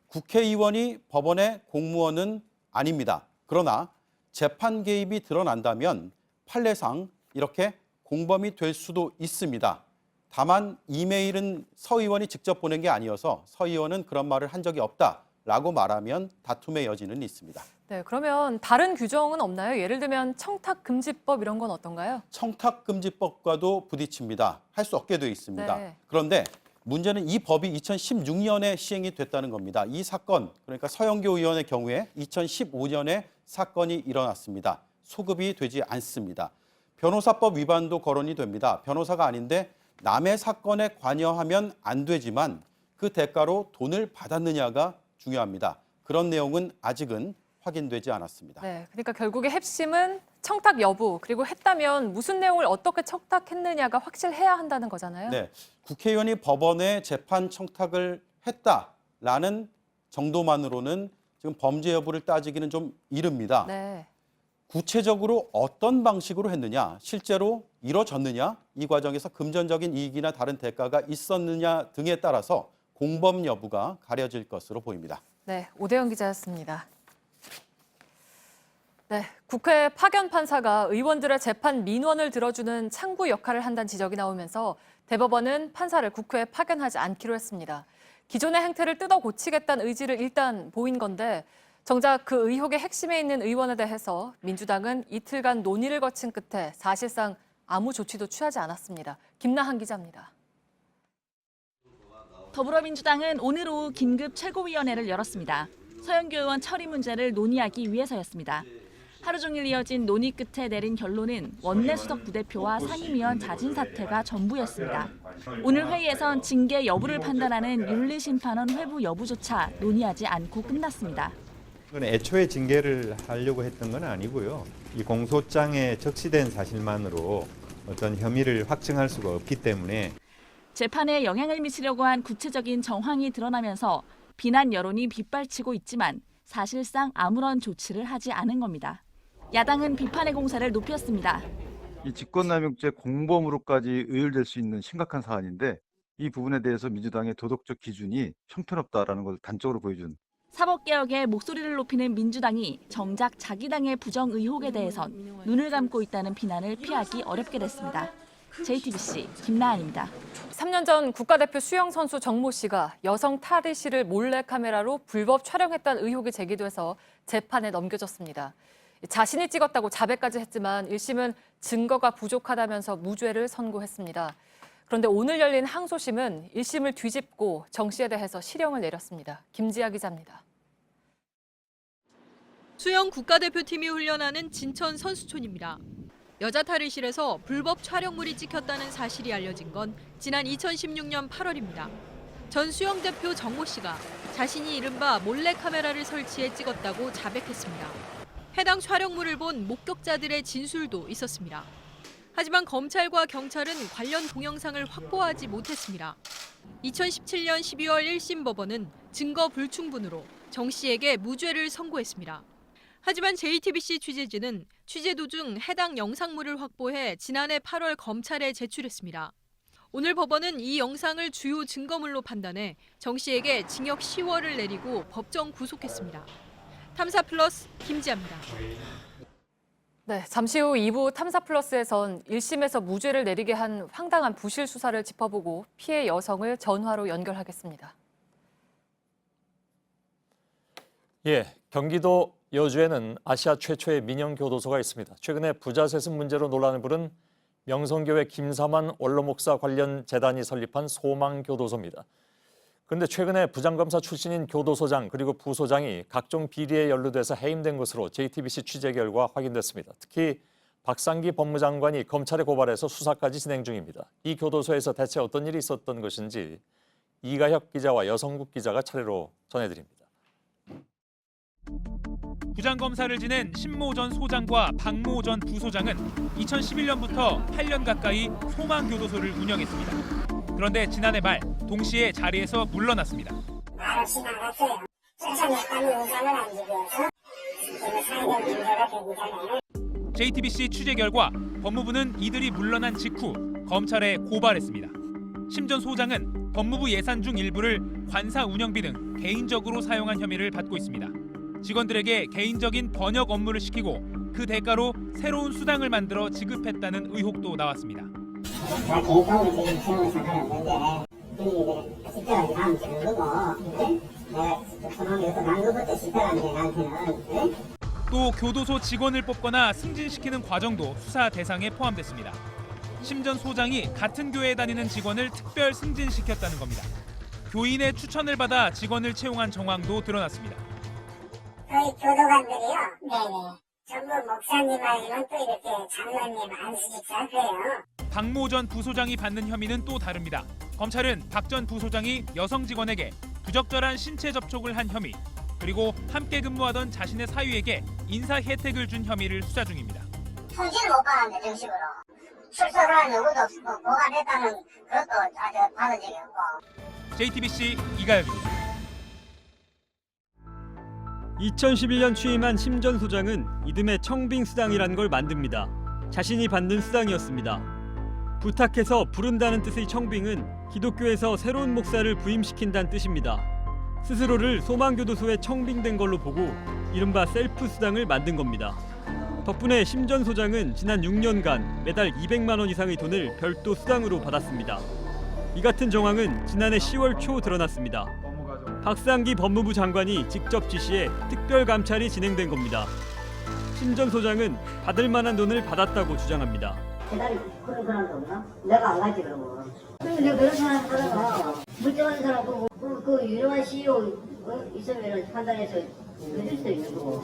국회의원이 법원의 공무원은 아닙니다. 그러나 재판 개입이 드러난다면 판례상 이렇게 공범이 될 수도 있습니다. 다만 이메일은 서 의원이 직접 보낸 게 아니어서 서 의원은 그런 말을 한 적이 없다라고 말하면 다툼의 여지는 있습니다. 네, 그러면 다른 규정은 없나요? 예를 들면 청탁금지법 이런 건 어떤가요? 청탁금지법과도 부딪힙니다. 할 수 없게 되어 있습니다. 네. 그런데 문제는 이 법이 2016년에 시행이 됐다는 겁니다. 이 사건, 그러니까 서영교 의원의 경우에 2015년에 사건이 일어났습니다. 소급이 되지 않습니다. 변호사법 위반도 거론이 됩니다. 변호사가 아닌데 남의 사건에 관여하면 안 되지만 그 대가로 돈을 받았느냐가 중요합니다. 그런 내용은 아직은 확인되지 않았습니다. 네, 그러니까 결국에 핵심은 청탁 여부, 그리고 했다면 무슨 내용을 어떻게 청탁했느냐가 확실해야 한다는 거잖아요. 네, 국회의원이 법원에 재판 청탁을 했다라는 정도만으로는 지금 범죄 여부를 따지기는 좀 이릅니다. 네. 구체적으로 어떤 방식으로 했느냐, 실제로 이뤄졌느냐, 이 과정에서 금전적인 이익이나 다른 대가가 있었느냐 등에 따라서 공범 여부가 가려질 것으로 보입니다. 네, 오대영 기자였습니다. 네, 국회 파견 판사가 의원들의 재판 민원을 들어주는 창구 역할을 한다는 지적이 나오면서 대법원은 판사를 국회에 파견하지 않기로 했습니다. 기존의 행태를 뜯어 고치겠다는 의지를 일단 보인 건데 정작 그 의혹의 핵심에 있는 의원에 대해서 민주당은 이틀간 논의를 거친 끝에 사실상 아무 조치도 취하지 않았습니다. 김나한 기자입니다. 더불어민주당은 오늘 오후 긴급 최고위원회를 열었습니다. 서영교 의원 처리 문제를 논의하기 위해서였습니다. 하루 종일 이어진 논의 끝에 내린 결론은 원내수석 부대표와 상임위원 자진 사퇴가 전부였습니다. 오늘 회의에선 징계 여부를 판단하는 윤리심판원 회부 여부조차 논의하지 않고 끝났습니다. 애초에 징계를 하려고 했던 건 아니고요. 이 공소장에 적시된 사실만으로 어떤 혐의를 확증할 수가 없기 때문에 재판에 영향을 미치려고 한 구체적인 정황이 드러나면서 비난 여론이 빗발치고 있지만 사실상 아무런 조치를 하지 않은 겁니다. 야당은 비판의 공세를 높였습니다. 이 직권남용죄 공범으로까지 의율될 수 있는 심각한 사안인데 이 부분에 대해서 민주당의 도덕적 기준이 형편없다라는 것을 단적으로 보여준. 사법개혁에 목소리를 높이는 민주당이 정작 자기 당의 부정 의혹에 대해선 눈을 감고 있다는 비난을 피하기 어렵게 됐습니다. JTBC 김나한입니다. 3년 전 국가대표 수영 선수 정모 씨가 여성 탈의실을 몰래카메라로 불법 촬영했다는 의혹이 제기돼서 재판에 넘겨졌습니다. 자신이 찍었다고 자백까지 했지만 1심은 증거가 부족하다면서 무죄를 선고했습니다. 그런데 오늘 열린 항소심은 1심을 뒤집고 정 씨에 대해서 실형을 내렸습니다. 김지아 기자입니다. 수영 국가대표팀이 훈련하는 진천 선수촌입니다. 여자 탈의실에서 불법 촬영물이 찍혔다는 사실이 알려진 건 지난 2016년 8월입니다. 전 수영대표 정모 씨가 자신이 이른바 몰래카메라를 설치해 찍었다고 자백했습니다. 해당 촬영물을 본 목격자들의 진술도 있었습니다. 하지만 검찰과 경찰은 관련 동영상을 확보하지 못했습니다. 2017년 12월 1심 법원은 증거 불충분으로 정 씨에게 무죄를 선고했습니다. 하지만 JTBC 취재진은 취재 도중 해당 영상물을 확보해 지난해 8월 검찰에 제출했습니다. 오늘 법원은 이 영상을 주요 증거물로 판단해 정 씨에게 징역 10월을 내리고 법정 구속했습니다. 탐사 플러스 김지아입니다. 네, 잠시 후 2부 탐사 플러스에선 1심에서 무죄를 내리게 한 황당한 부실 수사를 짚어보고 피해 여성을 전화로 연결하겠습니다. 예, 경기도 여주에는 아시아 최초의 민영교도소가 있습니다. 최근에 부자 세습 문제로 논란을 부른 명성교회 김사만 원로목사 관련 재단이 설립한 소망교도소입니다. 그런데 최근에 부장검사 출신인 교도소장 그리고 부소장이 각종 비리에 연루돼서 해임된 것으로 JTBC 취재 결과 확인됐습니다. 특히 박상기 법무장관이 검찰에 고발해서 수사까지 진행 중입니다. 이 교도소에서 대체 어떤 일이 있었던 것인지 이가혁 기자와 여성국 기자가 차례로 전해드립니다. 부장검사를 지낸 신모 전 소장과 박모 전 부소장은 2011년부터 8년 가까이 소망교도소를 운영했습니다. 그런데 지난해 말 동시에 자리에서 물러났습니다. 바로 지나갔어요. 쫓아냈다는 의사는 안 지고서 지금 사회적 문제가 되기잖아요. JTBC 취재 결과 법무부는 이들이 물러난 직후 검찰에 고발했습니다. 심 전 소장은 법무부 예산 중 일부를 관사 운영비 등 개인적으로 사용한 혐의를 받고 있습니다. 직원들에게 개인적인 번역 업무를 시키고 그 대가로 새로운 수당을 만들어 지급했다는 의혹도 나왔습니다. 제가 개인적으로 지금 세우는 상관은 없는데 이게 집회가 나면 되는 거고 내가 소망교도소 난 것부터 집회가 안 돼 나한테는. 또 교도소 직원을 뽑거나 승진시키는 과정도 수사 대상에 포함됐습니다. 심 전 소장이 같은 교회에 다니는 직원을 특별 승진시켰다는 겁니다. 교인의 추천을 받아 직원을 채용한 정황도 드러났습니다. 저희 교도관들이요. 네네. 전부 목사님 아니면 또 이렇게 장로님 안수집사 그래요. 박모 전 부소장이 받는 혐의는 또 다릅니다. 검찰은 박 전 부소장이 여성 직원에게 부적절한 신체 접촉을 한 혐의, 그리고 함께 근무하던 자신의 사위에게 인사 혜택을 준 혐의를 수사 중입니다. 손질 못 받았는데 정식으로. 출소를 한 누구도 없고 고발했다는 그것도 아직 받은 적이 없고. JTBC 이가혁입니다. 2011년 취임한 심 전 소장은 이듬해 청빙수당이란 걸 만듭니다. 자신이 받는 수당이었습니다. 부탁해서 부른다는 뜻의 청빙은 기독교에서 새로운 목사를 부임시킨다는 뜻입니다. 스스로를 소망교도소에 청빙된 걸로 보고 이른바 셀프 수당을 만든 겁니다. 덕분에 심 전 소장은 지난 6년간 매달 200만 원 이상의 돈을 별도 수당으로 받았습니다. 이 같은 정황은 지난해 10월 초 드러났습니다. 박상기 법무부 장관이 직접 지시해 특별감찰이 진행된 겁니다. 심 전 소장은 받을 만한 돈을 받았다고 주장합니다. 대단히 그런 사람도 없나? 내가 안 가지 그러면. 내가 그런 사람 하다가 물정하는 사람 보고 그 유명한 CEO 있으면 판단해서 해줄 수도 있는 거고.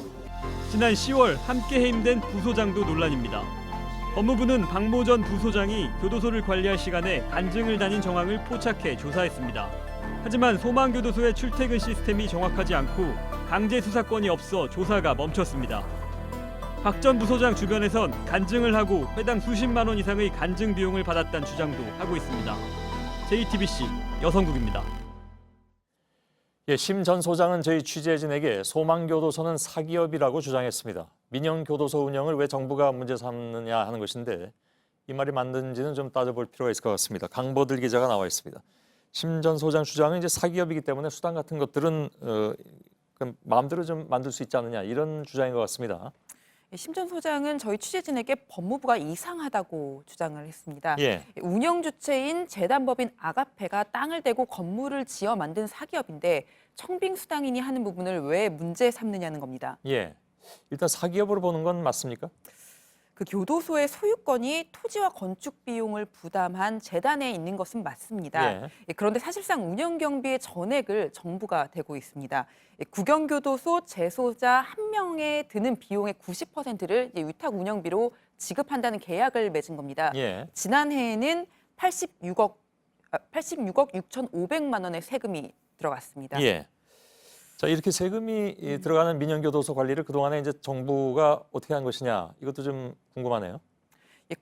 지난 10월 함께 해임된 부소장도 논란입니다. 법무부는 박모 전 부소장이 교도소를 관리할 시간에 간증을 다닌 정황을 포착해 조사했습니다. 하지만 소망교도소의 출퇴근 시스템이 정확하지 않고 강제 수사권이 없어 조사가 멈췄습니다. 박 전 부소장 주변에선 간증을 하고 회당 수십만 원 이상의 간증 비용을 받았다는 주장도 하고 있습니다. JTBC 여성국입니다. 예, 심 전 소장은 저희 취재진에게 소망교도소는 사기업이라고 주장했습니다. 민영교도소 운영을 왜 정부가 문제 삼느냐 하는 것인데 이 말이 맞는지는 좀 따져볼 필요가 있을 것 같습니다. 강보들 기자가 나와 있습니다. 심 전 소장 주장은 이제 사기업이기 때문에 수당 같은 것들은 마음대로 좀 만들 수 있지 않느냐 이런 주장인 것 같습니다. 심 전 소장은 저희 취재진에게 법무부가 이상하다고 주장을 했습니다. 예. 운영 주체인 재단법인 아가페가 땅을 대고 건물을 지어 만든 사기업인데 청빙수당이니 하는 부분을 왜 문제 삼느냐는 겁니다. 예, 일단 사기업으로 보는 건 맞습니까? 그 교도소의 소유권이 토지와 건축 비용을 부담한 재단에 있는 것은 맞습니다. 예. 그런데 사실상 운영 경비의 전액을 정부가 대고 있습니다. 구경교도소 재소자 1명에 드는 비용의 90%를 위탁 운영비로 지급한다는 계약을 맺은 겁니다. 예. 지난해에는 86억 6,500만 원의 세금이 들어갔습니다. 예. 자, 이렇게 세금이 들어가는 민영교도소 관리를 그동안에 이제 정부가 어떻게 한 것이냐 이것도 좀 궁금하네요.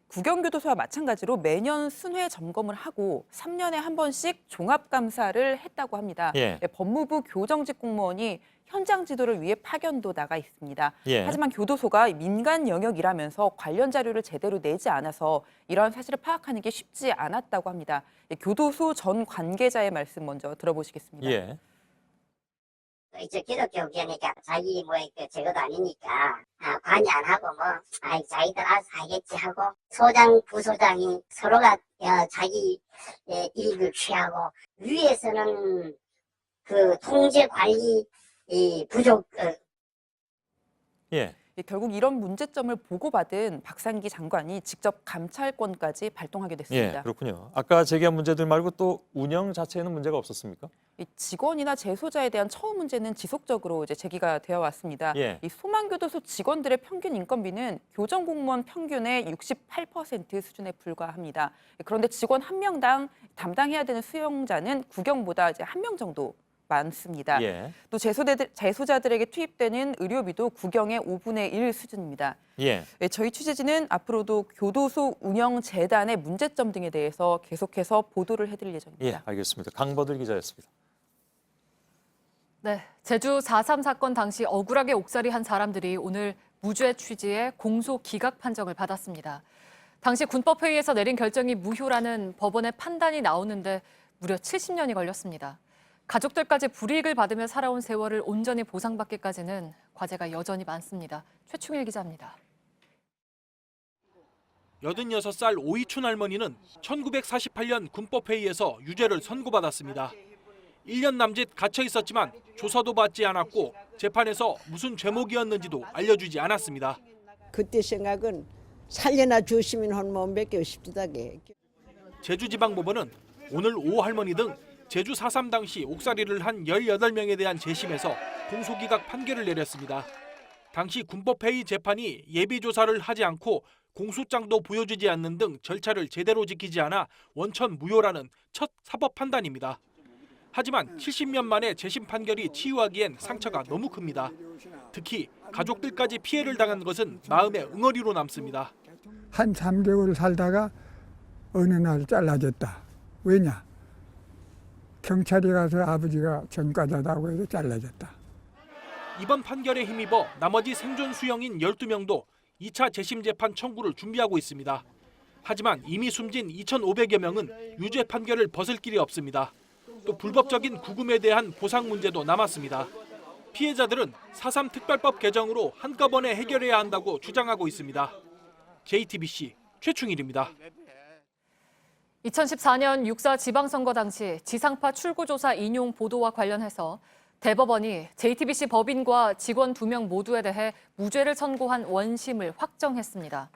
구경교도소와 마찬가지로 매년 순회 점검을 하고 3년에 한 번씩 종합감사를 했다고 합니다. 예. 법무부 교정직 공무원이 현장 지도를 위해 파견도 나가 있습니다. 예. 하지만 교도소가 민간 영역이라면서 관련 자료를 제대로 내지 않아서 이러한 사실을 파악하는 게 쉽지 않았다고 합니다. 교도소 전 관계자의 말씀 먼저 들어보시겠습니다. 예. 이제 기독교계니까 자기 제거도 아니니까 관여 안 하고 자기들 알아서 하겠지 하고 소장 부소장이 서로가 자기 이익을 취하고 위에서는 그 통제 관리 부족. 예. 결국 이런 문제점을 보고받은 박상기 장관이 직접 감찰권까지 발동하게 됐습니다. 예, 그렇군요. 아까 제기한 문제들 말고 또 운영 자체에는 문제가 없었습니까? 이 직원이나 재소자에 대한 처우 문제는 지속적으로 제기가 되어 왔습니다. 예. 이 소망교도소 직원들의 평균 인건비는 교정 공무원 평균의 68% 수준에 불과합니다. 그런데 직원 한 명당 담당해야 되는 수용자는 구경보다 이제 한 명 정도 많습니다. 예. 또 재소자들에게 투입되는 의료비도 구경의 5분의 1 수준입니다. 예. 저희 취재진은 앞으로도 교도소 운영 재단의 문제점 등에 대해서 계속해서 보도를 해드릴 예정입니다. 예, 알겠습니다. 강버들 기자였습니다. 네, 제주 4.3 사건 당시 억울하게 옥살이한 사람들이 오늘 무죄 취지의 공소 기각 판정을 받았습니다. 당시 군법회의에서 내린 결정이 무효라는 법원의 판단이 나오는데 무려 70년이 걸렸습니다. 가족들까지 불이익을 받으며 살아온 세월을 온전히 보상받기까지는 과제가 여전히 많습니다. 최충일 기자입니다. 86살 오이춘 할머니는 1948년 군법회의에서 유죄를 선고받았습니다. 1년 남짓 갇혀 있었지만 조사도 받지 않았고 재판에서 무슨 죄목이었는지도 알려주지 않았습니다. 그때 생각은 살려나 주시면 한 몸밖에 없습니다게. 제주지방법원은 오늘 오 할머니 등 제주 4.3 당시 옥살이를 한 18명에 대한 재심에서 공소기각 판결을 내렸습니다. 당시 군법회의 재판이 예비조사를 하지 않고 공소장도 보여주지 않는 등 절차를 제대로 지키지 않아 원천 무효라는 첫 사법 판단입니다. 하지만 70년 만에 재심 판결이 치유하기엔 상처가 너무 큽니다. 특히 가족들까지 피해를 당한 것은 마음의 응어리로 남습니다. 한 3개월 살다가 어느 날 잘라졌다. 왜냐? 경찰이 가서 아버지가 전과자다고 해서 잘라졌다. 이번 판결에 힘입어 나머지 생존 수용인 12명도 2차 재심 재판 청구를 준비하고 있습니다. 하지만 이미 숨진 2,500여 명은 유죄 판결을 벗을 길이 없습니다. 또 불법적인 구금에 대한 보상 문제도 남았습니다. 피해자들은 4.3 특별법 개정으로 한꺼번에 해결해야 한다고 주장하고 있습니다. JTBC 최충일입니다. 2014년 6.4 지방선거 당시 지상파 출구조사 인용 보도와 관련해서 대법원이 JTBC 법인과 직원 2명 모두에 대해 무죄를 선고한 원심을 확정했습니다.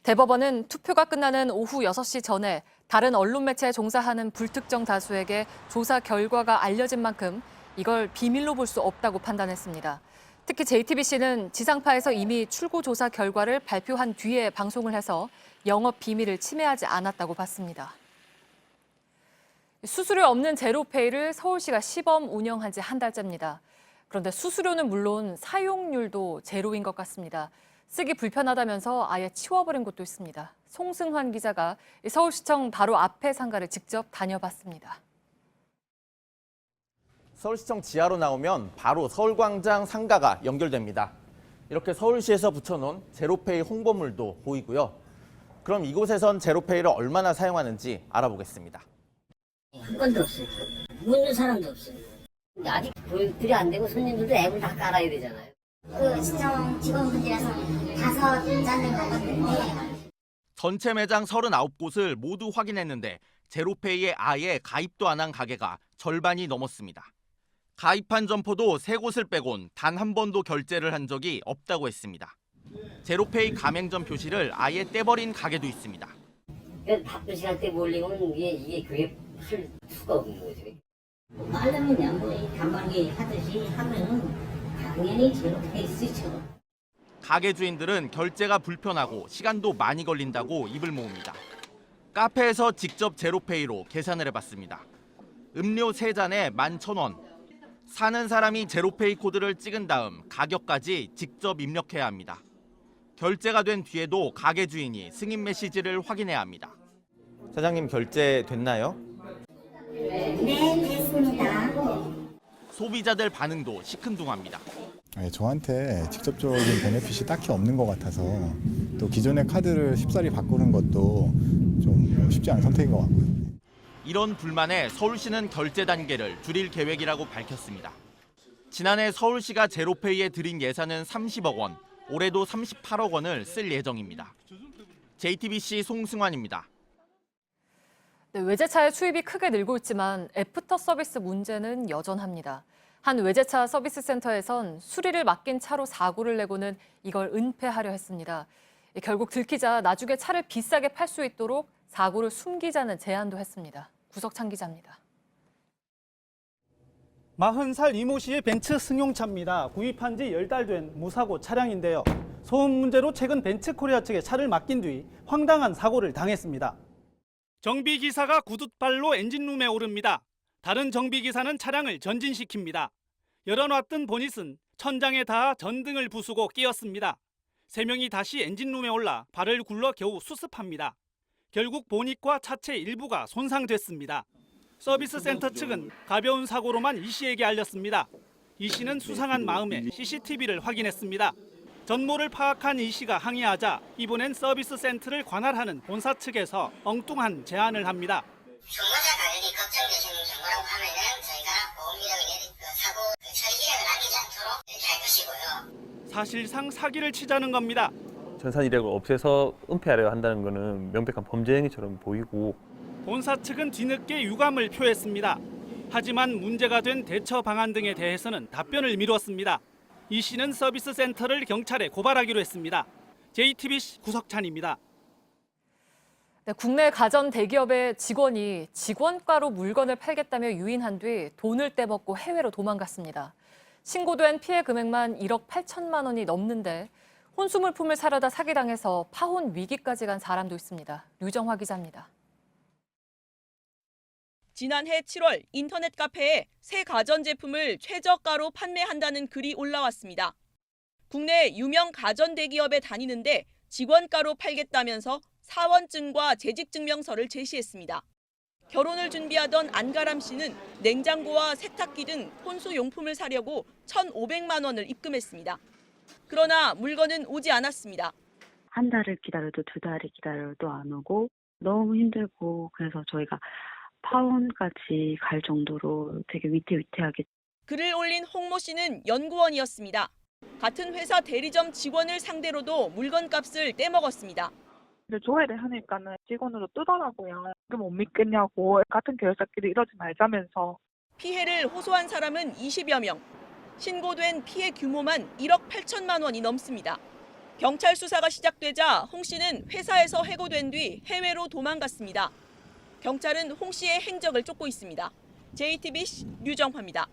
대법원은 투표가 끝나는 오후 6시 전에 다른 언론 매체에 종사하는 불특정 다수에게 조사 결과가 알려진 만큼 이걸 비밀로 볼 수 없다고 판단했습니다. 특히 JTBC는 지상파에서 이미 출구조사 결과를 발표한 뒤에 방송을 해서 영업 비밀을 침해하지 않았다고 봤습니다. 수수료 없는 제로페이를 서울시가 시범 운영한 지 한 달째입니다. 그런데 수수료는 물론 사용률도 제로인 것 같습니다. 쓰기 불편하다면서 아예 치워버린 곳도 있습니다. 송승환 기자가 서울시청 바로 앞에 상가를 직접 다녀봤습니다. 서울시청 지하로 나오면 바로 서울광장 상가가 연결됩니다. 이렇게 서울시에서 붙여놓은 제로페이 홍보물도 보이고요. 그럼 이곳에선 제로페이를 얼마나 사용하는지 알아보겠습니다. 한 건도 없어요. 묻는 사람도 없어요. 근데 아직 보일들이 안 되고 손님들도 앱을 다 깔아야 되잖아요. 그 시청 직원분들이라서 5잔인 것 같은데. 전체 매장 39곳을 모두 확인했는데 제로페이에 아예 가입도 안 한 가게가 절반이 넘었습니다. 가입한 점포도 3곳을 빼곤 단 한 번도 결제를 한 적이 없다고 했습니다. 제로페이 가맹점 표시를 아예 떼버린 가게도 있습니다. 바쁜 시간 때 몰리면 이게 그게 풀 수가 없는 거죠. 빨라면야 뭐 단말기 하듯이 하면은 당연히 제로페이 쓰죠. 가게 주인들은 결제가 불편하고 시간도 많이 걸린다고 입을 모읍니다. 카페에서 직접 제로페이로 계산을 해봤습니다. 음료 3잔에 11,000원. 사는 사람이 제로페이 코드를 찍은 다음 가격까지 직접 입력해야 합니다. 결제가 된 뒤에도 가게 주인이 승인 메시지를 확인해야 합니다. 사장님 결제 됐나요? 네, 됐습니다. 소비자들 반응도 시큰둥합니다. 저한테 직접적인 베네핏이 딱히 없는 것 같아서 또 기존의 카드를 쉽사리 바꾸는 것도 좀 쉽지 않은 선택인 것 같고요. 이런 불만에 서울시는 결제 단계를 줄일 계획이라고 밝혔습니다. 지난해 서울시가 제로페이에 들인 예산은 30억 원, 올해도 38억 원을 쓸 예정입니다. JTBC 송승환입니다. 네, 외제차의 수입이 크게 늘고 있지만 애프터 서비스 문제는 여전합니다. 한 외제차 서비스 센터에선 수리를 맡긴 차로 사고를 내고는 이걸 은폐하려 했습니다. 결국 들키자 나중에 차를 비싸게 팔 수 있도록 사고를 숨기자는 제안도 했습니다. 구석찬 기자입니다. 40살 이모 씨의 벤츠 승용차입니다. 구입한 지 10달 된 무사고 차량인데요. 소음 문제로 최근 벤츠코리아 측에 차를 맡긴 뒤 황당한 사고를 당했습니다. 정비기사가 구둣발로 엔진룸에 오릅니다. 다른 정비기사는 차량을 전진시킵니다. 열어놨던 보닛은 천장에 닿아 전등을 부수고 끼었습니다. 3명이 다시 엔진룸에 올라 발을 굴러 겨우 수습합니다. 결국 보닛과 차체 일부가 손상됐습니다. 서비스 센터 측은 가벼운 사고로만 이 씨에게 알렸습니다. 이 씨는 수상한 마음에 CCTV를 확인했습니다. 전모를 파악한 이 씨가 항의하자 이번엔 서비스 센터를 관할하는 본사 측에서 엉뚱한 제안을 합니다. 근무자 가격이 걱정되시는 경우라고 하면은 저희가 보험비용을 내린 사고 처리 기간을 남기지 않도록 이렇게 할 것이고요. 사실상 사기를 치자는 겁니다. 전산 이력을 없애서 은폐하려 한다는 것은 명백한 범죄 행위처럼 보이고 본사 측은 뒤늦게 유감을 표했습니다. 하지만 문제가 된 대처 방안 등에 대해서는 답변을 미뤘습니다. 이 씨는 서비스 센터를 경찰에 고발하기로 했습니다. JTBC 구석찬입니다. 네, 국내 가전 대기업의 직원이 직원가로 물건을 팔겠다며 유인한 뒤 돈을 떼먹고 해외로 도망갔습니다. 신고된 피해 금액만 1억 8천만 원이 넘는데 혼수물품을 사려다 사기당해서 파혼 위기까지 간 사람도 있습니다. 류정화 기자입니다. 지난해 7월 인터넷 카페에 새 가전제품을 최저가로 판매한다는 글이 올라왔습니다. 국내 유명 가전 대기업에 다니는데 직원가로 팔겠다면서 사원증과 재직증명서를 제시했습니다. 결혼을 준비하던 안가람 씨는 냉장고와 세탁기 등 혼수용품을 사려고 1,500만 원을 입금했습니다. 그러나 물건은 오지 않았습니다. 한 달을 기다려도 2달을 기다려도 안 오고 너무 힘들고 그래서 저희가 파혼까지 갈 정도로 되게 위태위태하게. 글을 올린 홍모 씨는 연구원이었습니다. 같은 회사 대리점 직원을 상대로도 물건값을 떼먹었습니다. 근데 조회를 하니까는 직원으로 뜨더라고요. 그럼 못 믿겠냐고 같은 계열사끼리 이러지 말자면서. 피해를 호소한 사람은 20여 명. 신고된 피해 규모만 1억 8천만 원이 넘습니다. 경찰 수사가 시작되자 홍 씨는 회사에서 해고된 뒤 해외로 도망갔습니다. 경찰은 홍 씨의 행적을 쫓고 있습니다. JTBC 류정화입니다.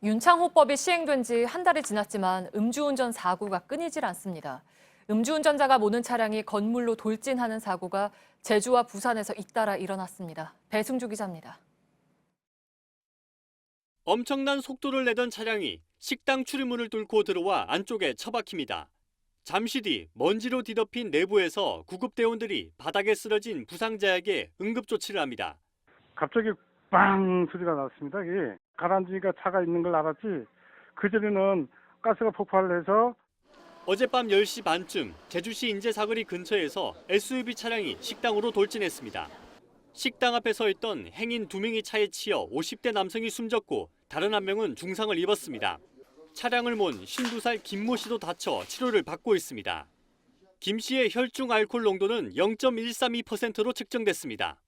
윤창호법이 시행된 지 한 달이 지났지만 음주운전 사고가 끊이질 않습니다. 음주운전자가 모는 차량이 건물로 돌진하는 사고가 제주와 부산에서 잇따라 일어났습니다. 배승주 기자입니다. 엄청난 속도를 내던 차량이 식당 출입문을 뚫고 들어와 안쪽에 처박힙니다. 잠시 뒤 먼지로 뒤덮인 내부에서 구급대원들이 바닥에 쓰러진 부상자에게 응급조치를 합니다. 갑자기 빵 소리가 났습니다. 이게 가라앉으니까 차가 있는 걸 알았지 그전에는 가스가 폭발을 해서. 어젯밤 10시 반쯤 제주시 인제사거리 근처에서 SUV 차량이 식당으로 돌진했습니다. 식당 앞에 서 있던 행인 2명이 차에 치여 50대 남성이 숨졌고 다른 1명은 중상을 입었습니다. 차량을 몬 52살 김모 씨도 다쳐 치료를 받고 있습니다. 김 씨의 혈중 알코올 농도는 0.132%로 측정됐습니다.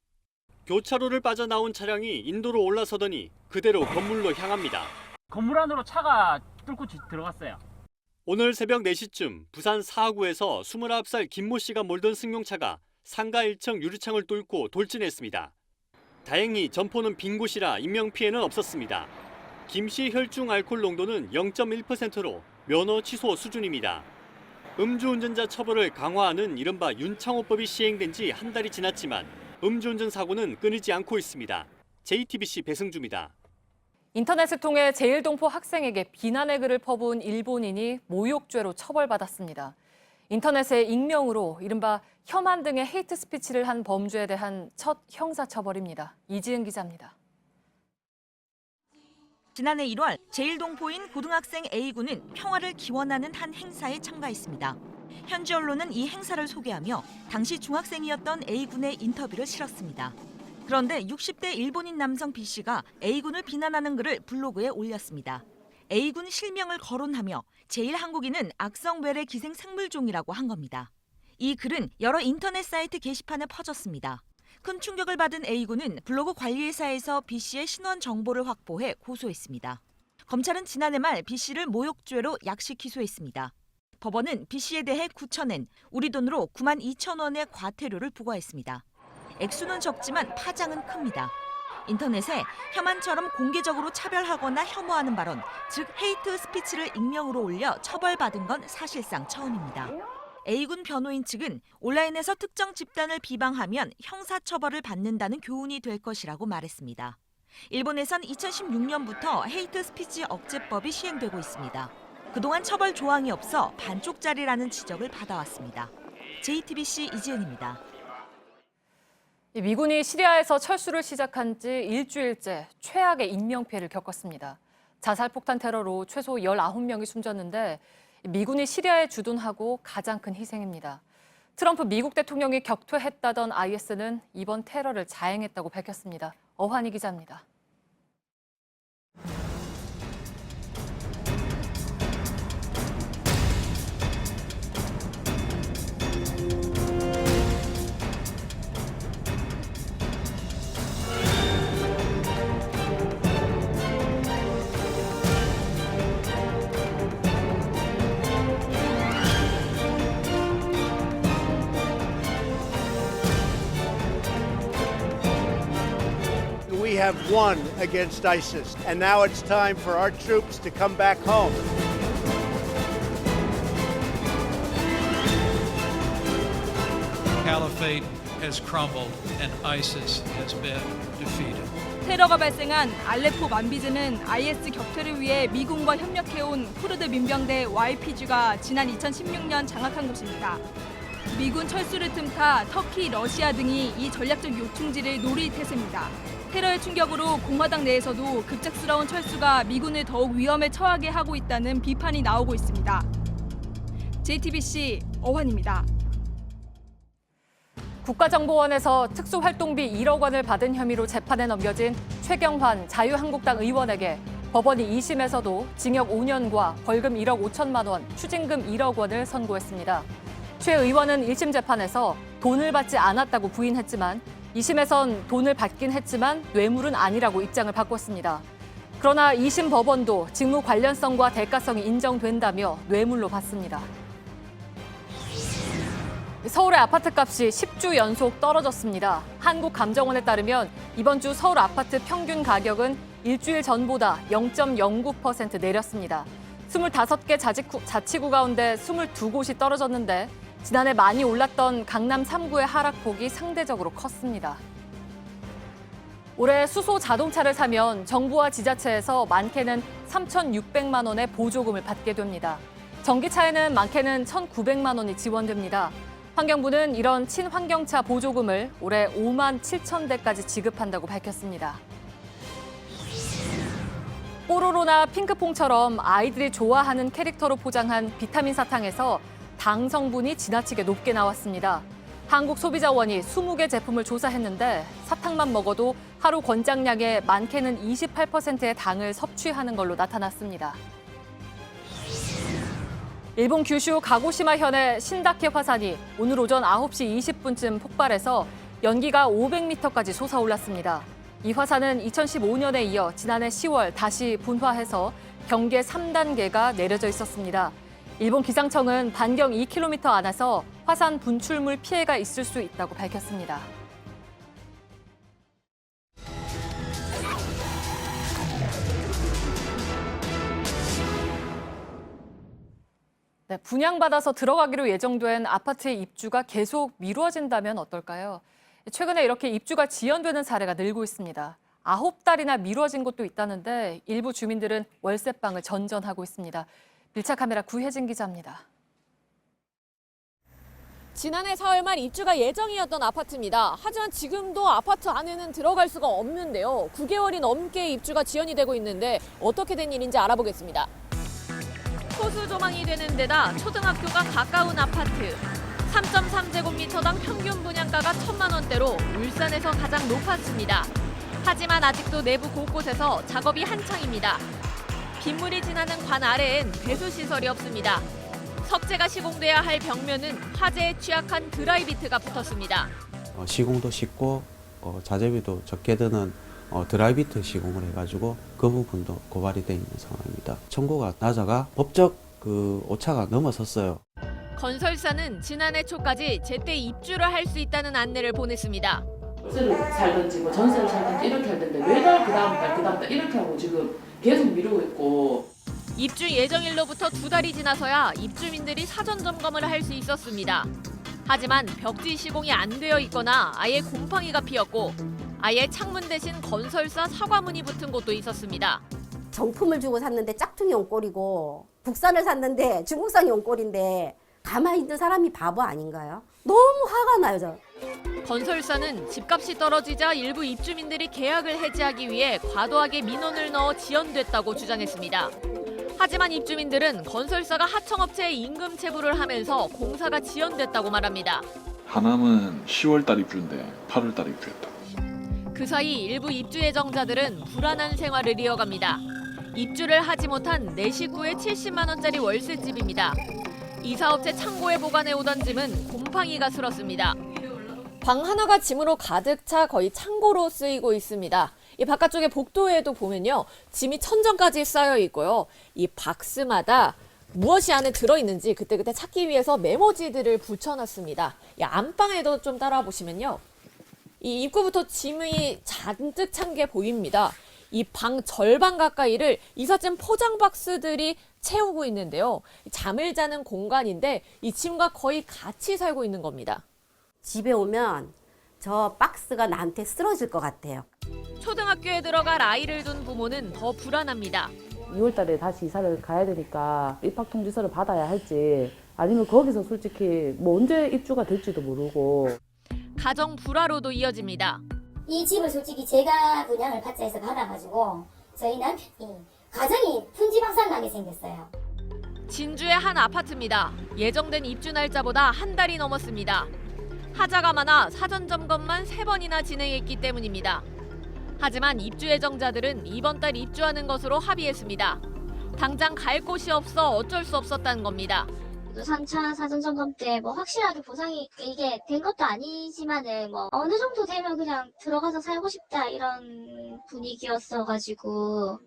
교차로를 빠져나온 차량이 인도로 올라서더니 그대로 건물로 향합니다. 건물 안으로 차가 뚫고 들어갔어요. 오늘 새벽 4시쯤 부산 사하구에서 29살 김모 씨가 몰던 승용차가 상가 1층 유리창을 뚫고 돌진했습니다. 다행히 점포는 빈 곳이라 인명피해는 없었습니다. 김 씨의 혈중 알코올 농도는 0.1%로 면허 취소 수준입니다. 음주운전자 처벌을 강화하는 이른바 윤창호법이 시행된 지 한 달이 지났지만 음주운전 사고는 끊이지 않고 있습니다. JTBC 배승주입니다. 인터넷을 통해 제일동포 학생에게 비난의 글을 퍼부은 일본인이 모욕죄로 처벌받았습니다. 인터넷에 익명으로 이른바 혐한 등의 헤이트 스피치를 한 범죄에 대한 첫 형사처벌입니다. 이지은 기자입니다. 지난해 1월 제1동포인 고등학생 A군은 평화를 기원하는 한 행사에 참가했습니다. 현지 언론은 이 행사를 소개하며 당시 중학생이었던 A군의 인터뷰를 실었습니다. 그런데 60대 일본인 남성 B씨가 A군을 비난하는 글을 블로그에 올렸습니다. A군 실명을 거론하며 제1항공기는 악성외래 기생 생물종이라고 한 겁니다. 이 글은 여러 인터넷 사이트 게시판에 퍼졌습니다. 큰 충격을 받은 A군은 블로그 관리회사에서 B씨의 신원 정보를 확보해 고소했습니다. 검찰은 지난해 말 B씨를 모욕죄로 약식 기소했습니다. 법원은 B씨에 대해 9,000엔, 우리 돈으로 92,000원의 과태료를 부과했습니다. 액수는 적지만 파장은 큽니다. 인터넷에 혐한처럼 공개적으로 차별하거나 혐오하는 발언, 즉 헤이트 스피치를 익명으로 올려 처벌받은 건 사실상 처음입니다. A군 변호인 측은 온라인에서 특정 집단을 비방하면 형사처벌을 받는다는 교훈이 될 것이라고 말했습니다. 일본에선 2016년부터 헤이트 스피치 억제법이 시행되고 있습니다. 그동안 처벌 조항이 없어 반쪽짜리라는 지적을 받아왔습니다. JTBC 이지은입니다. 미군이 시리아에서 철수를 시작한 지 일주일째 최악의 인명피해를 겪었습니다. 자살폭탄 테러로 최소 19명이 숨졌는데 미군이 시리아에 주둔하고 가장 큰 희생입니다. 트럼프 미국 대통령이 격퇴했다던 IS는 이번 테러를 자행했다고 밝혔습니다. 어환희 기자입니다. We have won against ISIS, and now it's time for our troops to come back home. Caliphate has crumbled and ISIS has been defeated. 테러가 발생한 알레포 만비즈는 IS 격퇴를 위해 미군과 협력해온 쿠르드 민병대 YPG가 지난 2016년 장악한 곳입니다. 미군 철수를 틈타 터키, 러시아 등이 이 전략적 요충지를 노릿했습니다. 테러의 충격으로 공화당 내에서도 급작스러운 철수가 미군을 더욱 위험에 처하게 하고 있다는 비판이 나오고 있습니다. JTBC 어환입니다. 국가정보원에서 특수활동비 1억 원을 받은 혐의로 재판에 넘겨진 최경환 자유한국당 의원에게 법원이 2심에서도 징역 5년과 벌금 1억 5천만 원, 추징금 1억 원을 선고했습니다. 최 의원은 1심 재판에서 돈을 받지 않았다고 부인했지만 2심에선 돈을 받긴 했지만 뇌물은 아니라고 입장을 바꿨습니다. 그러나 2심 법원도 직무 관련성과 대가성이 인정된다며 뇌물로 봤습니다. 서울의 아파트값이 10주 연속 떨어졌습니다. 한국감정원에 따르면 이번 주 서울 아파트 평균 가격은 일주일 전보다 0.09% 내렸습니다. 25개 자치구 가운데 22곳이 떨어졌는데 지난해 많이 올랐던 강남 3구의 하락폭이 상대적으로 컸습니다. 올해 수소 자동차를 사면 정부와 지자체에서 많게는 3,600만 원의 보조금을 받게 됩니다. 전기차에는 많게는 1,900만 원이 지원됩니다. 환경부는 이런 친환경차 보조금을 올해 5만 7천 대까지 지급한다고 밝혔습니다. 뽀로로나 핑크퐁처럼 아이들이 좋아하는 캐릭터로 포장한 비타민 사탕에서 당 성분이 지나치게 높게 나왔습니다. 한국소비자원이 20개 제품을 조사했는데 사탕만 먹어도 하루 권장량의 많게는 28%의 당을 섭취하는 걸로 나타났습니다. 일본 규슈 가고시마현의 신다케 화산이 오늘 오전 9시 20분쯤 폭발해서 연기가 500m까지 솟아올랐습니다. 이 화산은 2015년에 이어 지난해 10월 다시 분화해서 경계 3단계가 내려져 있었습니다. 일본 기상청은 반경 2km 안에서 화산 분출물 피해가 있을 수 있다고 밝혔습니다. 네, 분양받아서 들어가기로 예정된 아파트의 입주가 계속 미뤄진다면 어떨까요? 최근에 이렇게 입주가 지연되는 사례가 늘고 있습니다. 9달이나 미뤄진 곳도 있다는데 일부 주민들은 월세방을 전전하고 있습니다. 밀착 카메라 구혜진 기자입니다. 지난해 4월 말 입주가 예정이었던 아파트입니다. 하지만 지금도 아파트 안에는 들어갈 수가 없는데요. 9개월이 넘게 입주가 지연이 되고 있는데 어떻게 된 일인지 알아보겠습니다. 호수 조망이 되는 데다 초등학교가 가까운 아파트. 3.3제곱미터당 평균 분양가가 1,000만 원대로 울산에서 가장 높았습니다. 하지만 아직도 내부 곳곳에서 작업이 한창입니다. 빗물이 지나는 관 아래엔 배수시설이 없습니다. 석재가 시공돼야 할 벽면은 화재에 취약한 드라이비트가 붙었습니다. 시공도 쉽고 자재비도 적게 드는 드라이비트 시공을 해가지고 그 부분도 고발이 돼 있는 상황입니다. 청구가 낮아가 법적 오차가 넘어섰어요. 건설사는 지난해 초까지 제때 입주를 할 수 있다는 안내를 보냈습니다. 월세를 살든지 뭐 전세를 살든지 이렇게 할 텐데 매달 그다음 달 이렇게 하고 지금 계속 미루고 있고. 입주 예정일로부터 2달이 지나서야 입주민들이 사전 점검을 할 수 있었습니다. 하지만 벽지 시공이 안 되어 있거나 아예 곰팡이가 피었고 아예 창문 대신 건설사 사과문이 붙은 곳도 있었습니다. 정품을 주고 샀는데 짝퉁이 온 꼴이고 국산을 샀는데 중국산이 온 꼴인데 가만히 있는 사람이 바보 아닌가요? 너무 화가 나요, 저. 건설사는 집값이 떨어지자 일부 입주민들이 계약을 해지하기 위해 과도하게 민원을 넣어 지연됐다고 주장했습니다. 하지만 입주민들은 건설사가 하청업체에 임금 체불을 하면서 공사가 지연됐다고 말합니다. 하남은 10월달 입주인데 8월달 입주했다. 그 사이 일부 입주 예정자들은 불안한 생활을 이어갑니다. 입주를 하지 못한 내 식구의 70만 원짜리 월세집입니다. 이사업체 창고에 보관해 오던 짐은 곰팡이가 슬었습니다. 방 하나가 짐으로 가득 차 거의 창고로 쓰이고 있습니다. 이 바깥쪽에 복도에도 보면요, 짐이 천정까지 쌓여 있고요. 이 박스마다 무엇이 안에 들어있는지 그때그때 찾기 위해서 메모지들을 붙여놨습니다. 이 안방에도 좀 따라와 보시면요, 이 입구부터 짐이 잔뜩 찬 게 보입니다. 이 방 절반 가까이를 이삿짐 포장 박스들이 채우고 있는데요. 잠을 자는 공간인데 이 짐과 거의 같이 살고 있는 겁니다. 집에 오면 저 박스가 나한테 쓰러질 것 같아요. 초등학교에 들어갈 아이를 둔 부모는 더 불안합니다. 2월 달에 다시 이사를 가야 되니까 입학 통지서를 받아야 할지 아니면 거기서 솔직히 뭐 언제 입주가 될지도 모르고. 가정 불화로도 이어집니다. 이 집을 솔직히 제가 분양을 받자 해서 받아가지고 저희 남편이 가정이 풍지박산나게 생겼어요. 진주의 한 아파트입니다. 예정된 입주 날짜보다 한 달이 넘었습니다. 하자가 많아 사전 점검만 3번이나 진행했기 때문입니다. 하지만 입주 예정자들은 이번 달 입주하는 것으로 합의했습니다. 당장 갈 곳이 없어 어쩔 수 없었다는 겁니다. 3차 사전 점검 때 뭐 확실하게 보상이 이게 된 것도 아니지만은 뭐 어느 정도 되면 그냥 들어가서 살고 싶다 이런 분위기였어가지고.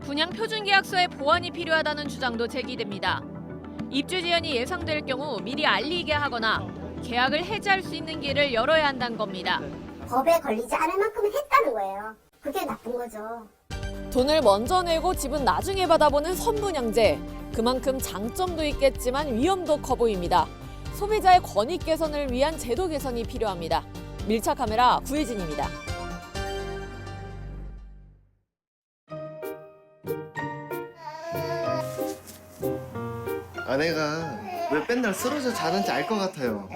분양 표준 계약서에 보완이 필요하다는 주장도 제기됩니다. 입주 지연이 예상될 경우 미리 알리게 하거나 계약을 해지할 수 있는 길을 열어야 한다는 겁니다. 법에 걸리지 않을 만큼은 했다는 거예요. 그게 나쁜 거죠. 돈을 먼저 내고 집은 나중에 받아보는 선분양제. 그만큼 장점도 있겠지만 위험도 커 보입니다. 소비자의 권익 개선을 위한 제도 개선이 필요합니다. 밀착 카메라 구혜진입니다. 아내가 왜 맨날 쓰러져 자는지 알 것 같아요.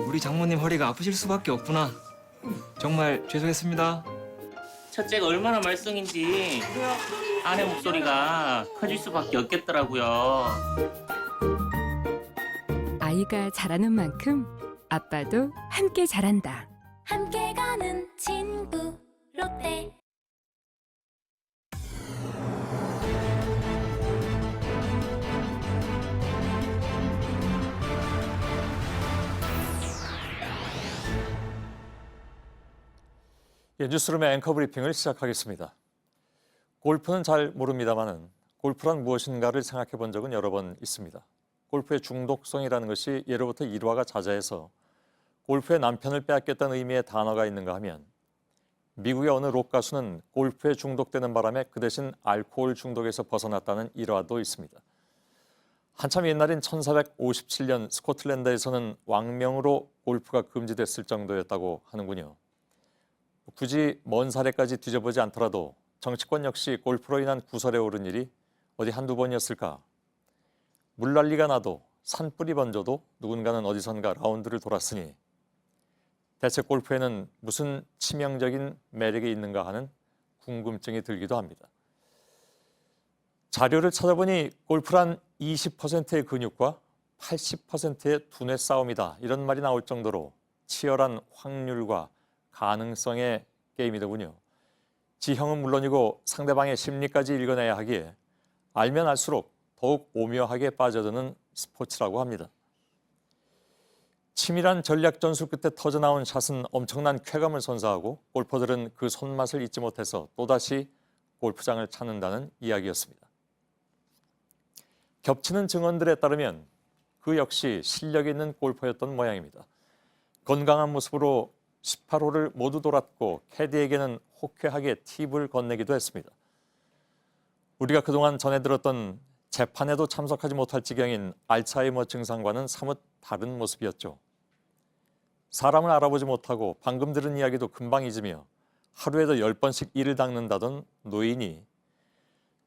우리 장모님 허리가 아프실 수밖에 없구나. 정말 죄송했습니다. 첫째가 얼마나 말썽인지 아내 목소리가 커질 수밖에 없겠더라고요. 아이가 자라는 만큼 아빠도 함께 자란다. 함께 가는 친구 롯데. 뉴스룸의 앵커 브리핑을 시작하겠습니다. 골프는 잘 모릅니다마는 골프란 무엇인가를 생각해 본 적은 여러 번 있습니다. 골프의 중독성이라는 것이 예로부터 일화가 자자해서 골프의 남편을 빼앗겼다는 의미의 단어가 있는가 하면 미국의 어느 록 가수는 골프에 중독되는 바람에 그 대신 알코올 중독에서 벗어났다는 일화도 있습니다. 한참 옛날인 1457년 스코틀랜드에서는 왕명으로 골프가 금지됐을 정도였다고 하는군요. 굳이 먼 사례까지 뒤져보지 않더라도 정치권 역시 골프로 인한 구설에 오른 일이 어디 한두 번이었을까? 물난리가 나도 산불이 번져도 누군가는 어디선가 라운드를 돌았으니 대체 골프에는 무슨 치명적인 매력이 있는가 하는 궁금증이 들기도 합니다. 자료를 찾아보니 골프란 20%의 근육과 80%의 두뇌 싸움이다, 이런 말이 나올 정도로 치열한 확률과 가능성의 게임이더군요. 지형은 물론이고 상대방의 심리까지 읽어내야 하기에 알면 알수록 더욱 오묘하게 빠져드는 스포츠라고 합니다. 치밀한 전략 전술 끝에 터져나온 샷은 엄청난 쾌감을 선사하고 골퍼들은 그 손맛을 잊지 못해서 또다시 골프장을 찾는다는 이야기였습니다. 겹치는 증언들에 따르면 그 역시 실력 있는 골퍼였던 모양입니다. 건강한 모습으로 18홀을 모두 돌았고 캐디에게는 호쾌하게 팁을 건네기도 했습니다. 우리가 그동안 전해 들었던 재판에도 참석하지 못할 지경인 알츠하이머 증상과는 사뭇 다른 모습이었죠. 사람을 알아보지 못하고 방금 들은 이야기도 금방 잊으며 하루에도 10번씩 이를 닦는다던 노인이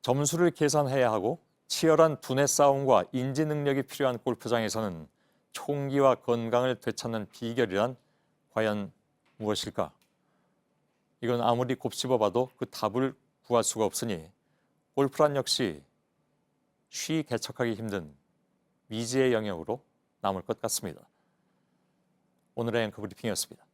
점수를 계산해야 하고 치열한 두뇌 싸움과 인지 능력이 필요한 골프장에서는 총기와 건강을 되찾는 비결이란 과연 무엇일까? 이건 아무리 곱씹어봐도 그 답을 구할 수가 없으니 골프란 역시 쉬 개척하기 힘든 미지의 영역으로 남을 것 같습니다. 오늘의 앵커 브리핑이었습니다.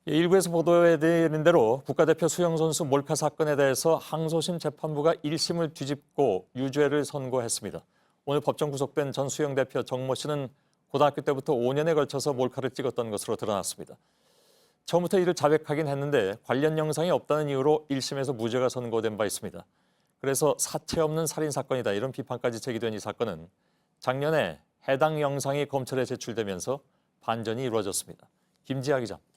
일부에서 보도해드린 대로 국가대표 수영선수 몰카 사건에 대해서 항소심 재판부가 1심을 뒤집고 유죄를 선고했습니다. 오늘 법정 구속된 전 수영대표 정모 씨는 고등학교 때부터 5년에 걸쳐서 몰카를 찍었던 것으로 드러났습니다. 처음부터 이를 자백하긴 했는데 관련 영상이 없다는 이유로 1심에서 무죄가 선고된 바 있습니다. 그래서 사체 없는 살인사건이다, 이런 비판까지 제기된 이 사건은 작년에 해당 영상이 검찰에 제출되면서 반전이 이루어졌습니다. 김지아 기자입니다.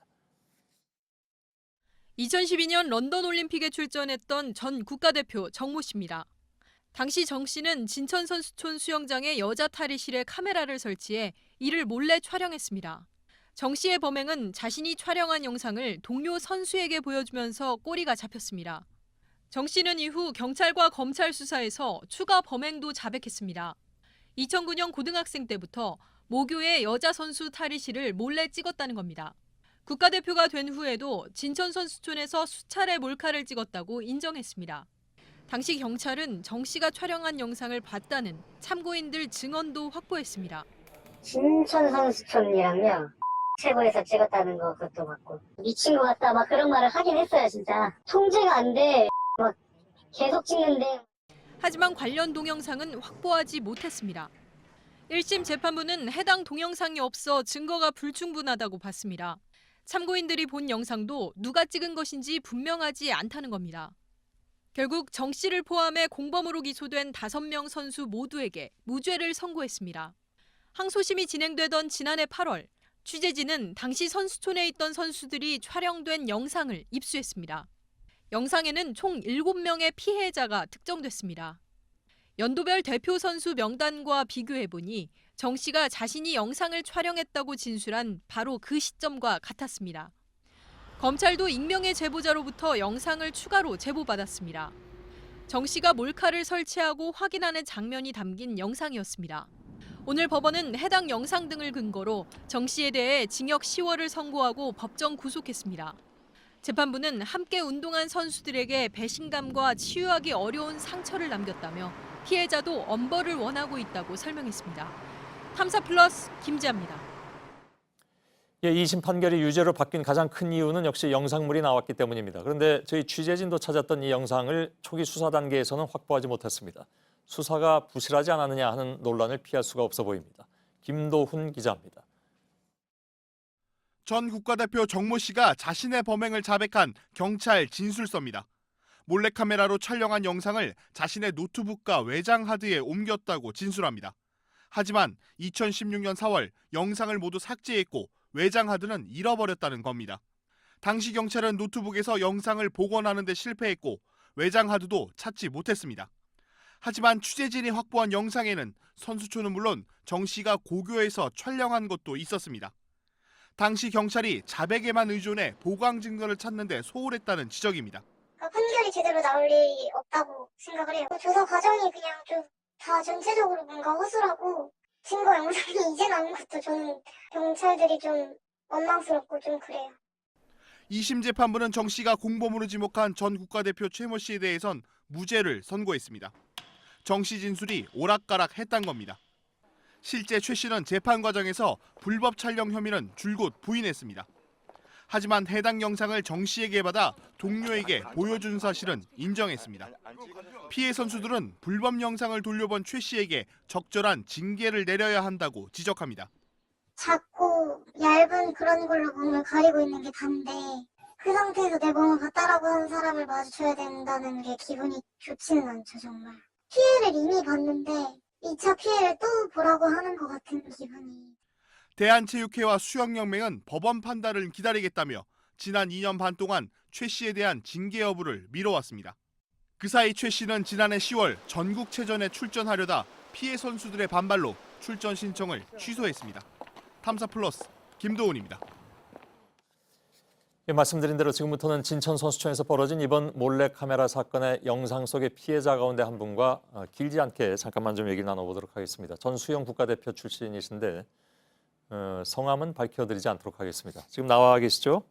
2012년 런던 올림픽에 출전했던 전 국가대표 정모 씨입니다. 당시 정 씨는 진천 선수촌 수영장의 여자 탈의실에 카메라를 설치해 이를 몰래 촬영했습니다. 정 씨의 범행은 자신이 촬영한 영상을 동료 선수에게 보여주면서 꼬리가 잡혔습니다. 정 씨는 이후 경찰과 검찰 수사에서 추가 범행도 자백했습니다. 2009년 고등학생 때부터 모교의 여자 선수 탈의실을 몰래 찍었다는 겁니다. 국가대표가 된 후에도 진천 선수촌에서 수차례 몰카를 찍었다고 인정했습니다. 당시 경찰은 정 씨가 촬영한 영상을 봤다는 참고인들 증언도 확보했습니다. 진천 선수촌이랑요. 최고에서 찍었다는 거 그것도 맞고 미친 것 같다 막 그런 말을 하긴 했어요. 진짜 통제가 안 돼. 막 계속 찍는데. 하지만 관련 동영상은 확보하지 못했습니다. 1심 재판부는 해당 동영상이 없어 증거가 불충분하다고 봤습니다. 참고인들이 본 영상도 누가 찍은 것인지 분명하지 않다는 겁니다. 결국 정 씨를 포함해 공범으로 기소된 5명 선수 모두에게 무죄를 선고했습니다. 항소심이 진행되던 지난해 8월, 취재진은 당시 선수촌에 있던 선수들이 촬영된 영상을 입수했습니다. 영상에는 총 7명의 피해자가 특정됐습니다. 연도별 대표 선수 명단과 비교해보니 정 씨가 자신이 영상을 촬영했다고 진술한 바로 그 시점과 같았습니다. 검찰도 익명의 제보자로부터 영상을 추가로 제보받았습니다. 정 씨가 몰카를 설치하고 확인하는 장면이 담긴 영상이었습니다. 오늘 법원은 해당 영상 등을 근거로 정 씨에 대해 징역 10월을 선고하고 법정 구속했습니다. 재판부는 함께 운동한 선수들에게 배신감과 치유하기 어려운 상처를 남겼다며 피해자도 엄벌을 원하고 있다고 설명했습니다. 탐사 플러스 김지아입니다. 2심 판결이 유죄로 바뀐 가장 큰 이유는 역시 영상물이 나왔기 때문입니다. 그런데 저희 취재진도 찾았던 이 영상을 초기 수사 단계에서는 확보하지 못했습니다. 수사가 부실하지 않았느냐 하는 논란을 피할 수가 없어 보입니다. 김도훈 기자입니다. 전 국가대표 정모 씨가 자신의 범행을 자백한 경찰 진술서입니다. 몰래카메라로 촬영한 영상을 자신의 노트북과 외장 하드에 옮겼다고 진술합니다. 하지만 2016년 4월 영상을 모두 삭제했고 외장 하드는 잃어버렸다는 겁니다. 당시 경찰은 노트북에서 영상을 복원하는 데 실패했고 외장 하드도 찾지 못했습니다. 하지만 취재진이 확보한 영상에는 선수촌은 물론 정 씨가 고교에서 촬영한 것도 있었습니다. 당시 경찰이 자백에만 의존해 보강 증거를 찾는 데 소홀했다는 지적입니다. 판결이 제대로 나올 일이 없다고 생각을 해요. 조사 과정이 그냥 좀 다 전체적으로 뭔가 허술하고 증거 영상이 이제 나온 것도 저는 경찰들이 좀 원망스럽고 좀 그래요. 2심 재판부는 정 씨가 공범으로 지목한 전 국가대표 최모 씨에 대해선 무죄를 선고했습니다. 정 씨 진술이 오락가락했단 겁니다. 실제 최 씨는 재판 과정에서 불법 촬영 혐의는 줄곧 부인했습니다. 하지만 해당 영상을 정 씨에게 받아 동료에게 보여준 사실은 인정했습니다. 피해 선수들은 불법 영상을 돌려본 최 씨에게 적절한 징계를 내려야 한다고 지적합니다. 작고 얇은 그런 걸로 몸을 가리고 있는 게 다인데 그 상태에서 내 몸을 봤다라고 하는 사람을 마주쳐야 된다는 게 기분이 좋지는 않죠, 정말. 피해를 이미 봤는데 2차 피해를 또 보라고 하는 것 같은 기분이. 대한체육회와 수영연맹은 법원 판단을 기다리겠다며 지난 2년 반 동안 최 씨에 대한 징계 여부를 미뤄왔습니다. 그 사이 최 씨는 지난해 10월 전국체전에 출전하려다 피해 선수들의 반발로 출전 신청을 취소했습니다. 탐사플러스 김도훈입니다. 예, 말씀드린 대로 지금부터는 진천 선수촌에서 벌어진 이번 몰래카메라 사건의 영상 속의 피해자 가운데 한 분과 길지 않게 잠깐만 좀 얘기를 나눠보도록 하겠습니다. 전 수영 국가대표 출신이신데 성함은 밝혀드리지 않도록 하겠습니다. 지금 나와 계시죠?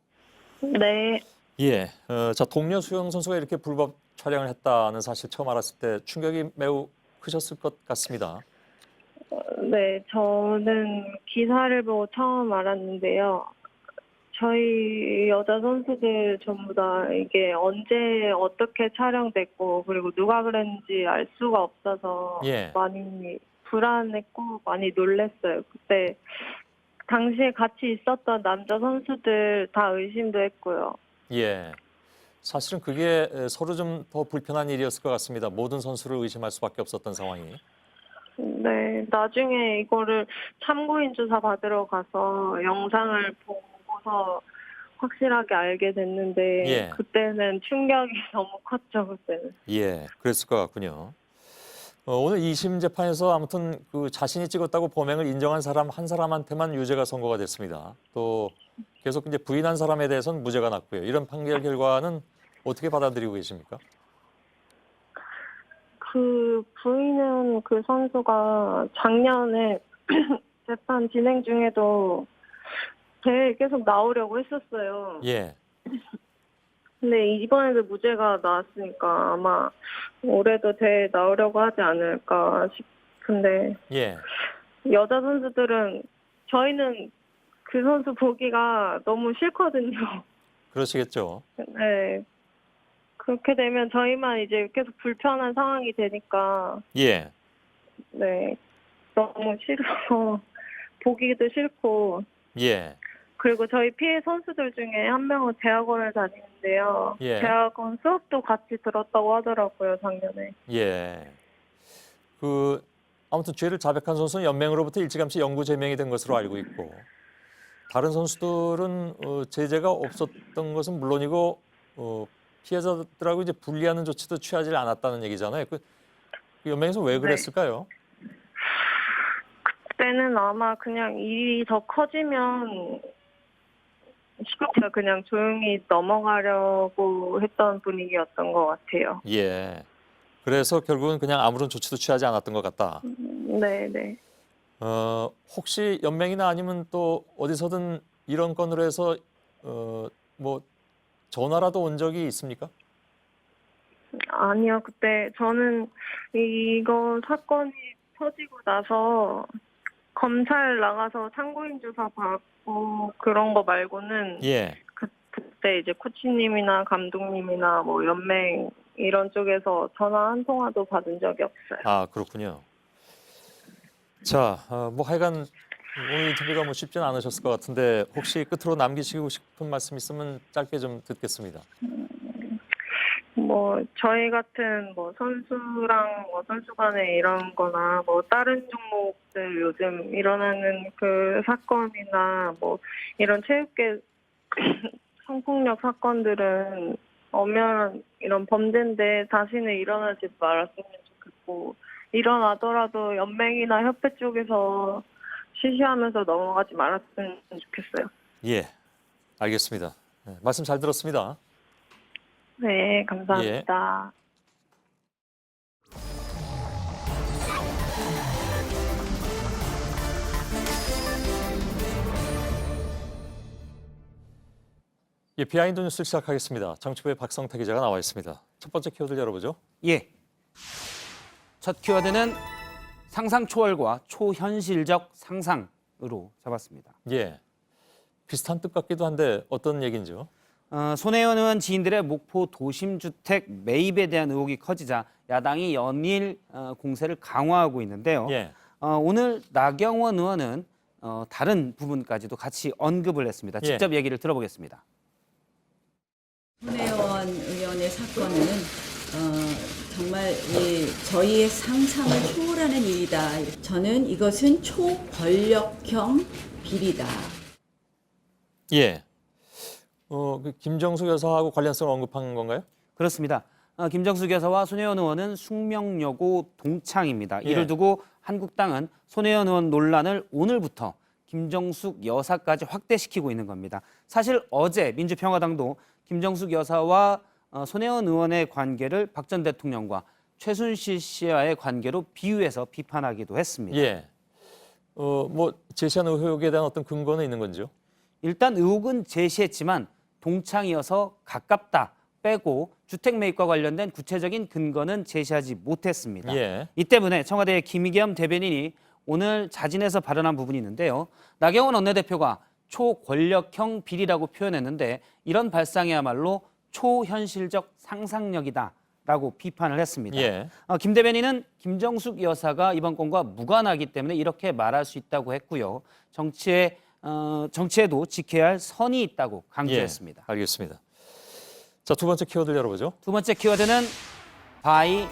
네. 예. 자, 동료 수영 선수가 이렇게 불법 촬영을 했다는 사실 처음 알았을 때 충격이 매우 크셨을 것 같습니다. 네, 저는 기사를 보고 처음 알았는데요. 저희 여자 선수들 전부 다 이게 언제 어떻게 촬영됐고 그리고 누가 그랬는지 알 수가 없어서 예. 많이 불안했고 많이 놀랐어요. 그때 당시에 같이 있었던 남자 선수들 다 의심도 했고요. 예. 사실은 그게 서로 좀 더 불편한 일이었을 것 같습니다. 모든 선수를 의심할 수밖에 없었던 상황이. 네, 나중에 이거를 참고인 조사 받으러 가서 영상을 보고서 확실하게 알게 됐는데 예. 그때는 충격이 너무 컸죠, 그때는. 예, 그랬을 것 같군요. 오늘 2심 재판에서 아무튼 그 자신이 찍었다고 범행을 인정한 사람 한 사람한테만 유죄가 선고가 됐습니다. 또 계속 이제 부인한 사람에 대해서는 무죄가 났고요. 이런 판결 결과는 어떻게 받아들이고 계십니까? 그 부인은 그 선수가 작년에 재판 진행 중에도 대회에 계속 나오려고 했었어요. 예. 근데 이번에도 무죄가 나왔으니까 아마 올해도 대회에 나오려고 하지 않을까 싶은데 예. 여자 선수들은 저희는 그 선수 보기가 너무 싫거든요. 그러시겠죠. 네. 그렇게 되면 저희만 이제 계속 불편한 상황이 되니까 예. 네. 너무 싫어서 보기도 싫고 예. 그리고 저희 피해 선수들 중에 한 명은 대학원을 다니는데요. 예. 대학원 수업도 같이 들었다고 하더라고요, 작년에. 예. 그 아무튼 죄를 자백한 선수는 연맹으로부터 일찌감치 영구 제명이 된 것으로 알고 있고 다른 선수들은 제재가 없었던 것은 물론이고 피해자들하고 이제 분리하는 조치도 취하지 않았다는 얘기잖아요. 그 연맹에서 왜 그랬을까요? 그때는 아마 그냥 일이 더 커지면 시끄럽게 그냥 조용히 넘어가려고 했던 분위기였던 것 같아요. 예. 그래서 결국은 그냥 아무런 조치도 취하지 않았던 것 같다. 네, 네. 혹시 연맹이나 아니면 또 어디서든 이런 건으로 해서 뭐 전화라도 온 적이 있습니까? 아니요, 그때 저는 이거 사건이 터지고 나서 검찰 나가서 참고인 조사 받고 그런 거 말고는 예. 그때 이제 코치님이나 감독님이나 뭐 연맹 이런 쪽에서 전화 한 통화도 받은 적이 없어요. 아, 그렇군요. 자, 뭐 하여간 오늘 인터뷰가 뭐 쉽지는 않으셨을 것 같은데 혹시 끝으로 남기시고 싶은 말씀 있으면 짧게 좀 듣겠습니다. 뭐 저희 같은 뭐 선수랑 뭐 선수 간에 이런 거나 뭐 다른 종목들 요즘 일어나는 그 사건이나 뭐 이런 체육계 성폭력 사건들은 엄연한 이런 범죄인데 다시는 일어나지 말았으면 뭐 일어나더라도 연맹이나 협회 쪽에서 시시하면서 넘어가지 말았으면 좋겠어요. 예, 알겠습니다. 네, 말씀 잘 들었습니다. 네, 감사합니다. 예, 비하인드 뉴스 시작하겠습니다. 정치부의 박성태 기자가 나와 있습니다. 첫 번째 키워드 열어보죠. 예. 첫 키워드는 상상 초월과 초현실적 상상으로 잡았습니다. 예, 비슷한 뜻 같기도 한데 어떤 얘기인지요? 손혜원 의원 지인들의 목포 도심주택 매입에 대한 의혹이 커지자 야당이 연일 공세를 강화하고 있는데요. 예. 오늘 나경원 의원은 다른 부분까지도 같이 언급을 했습니다. 직접 얘기를 들어보겠습니다. 손혜원 의원의 사건은 정말 저희의 상상을 초월하는 일이다. 저는 이것은 초권력형 비리다. 예. 그 김정숙 여사하고 관련성을 언급한 건가요? 그렇습니다. 김정숙 여사와 손혜원 의원은 숙명여고 동창입니다. 예. 이를 두고 한국당은 손혜원 의원 논란을 오늘부터 김정숙 여사까지 확대시키고 있는 겁니다. 사실 어제 민주평화당도 김정숙 여사와 손혜원 의원의 관계를 박 전 대통령과 최순실 씨와의 관계로 비유해서 비판하기도 했습니다. 예. 뭐 제시한 의혹에 대한 어떤 근거는 있는 건지요? 일단 의혹은 제시했지만 동창이어서 가깝다 빼고 주택 매입과 관련된 구체적인 근거는 제시하지 못했습니다. 예. 이 때문에 청와대의 김의겸 대변인이 오늘 자진해서 발언한 부분이 있는데요. 나경원 원내대표가 초권력형 비리라고 표현했는데 이런 발상이야말로 초현실적 상상력이다라고 비판을 했습니다. 예. 김 대변인은 김정숙 여사가 이번 건과 무관하기 때문에 이렇게 말할 수 있다고 했고요. 정치에도 지켜야 할 선이 있다고 강조했습니다. 예, 알겠습니다. 자, 두 번째 키워드를 열어보죠. 두 번째 키워드는 바이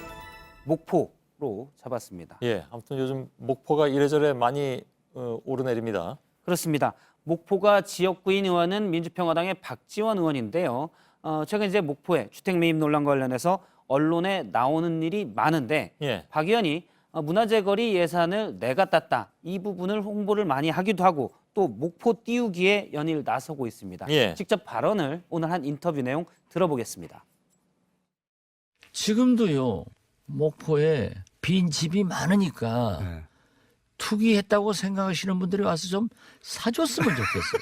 목포로 잡았습니다. 예, 아무튼 요즘 목포가 이래저래 많이 오르내립니다. 그렇습니다. 목포가 지역구인 의원은 민주평화당의 박지원 의원인데요. 최근 이제 목포의 주택 매입 논란 관련해서 언론에 나오는 일이 많은데 예. 박 의원이 문화재 거리 예산을 내가 땄다. 이 부분을 홍보를 많이 하기도 하고 또 목포 띄우기에 연일 나서고 있습니다. 예. 직접 발언을 오늘 한 인터뷰 내용 들어보겠습니다. 지금도요. 목포에 빈 집이 많으니까 투기했다고 생각하시는 분들이 와서 좀 사줬으면 좋겠어요.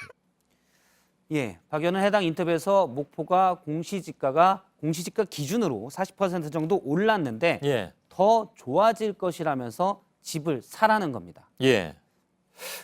예, 박 의원은 해당 인터뷰에서 목포가 공시지가 기준으로 40% 정도 올랐는데 예. 더 좋아질 것이라면서 집을 사라는 겁니다. 예.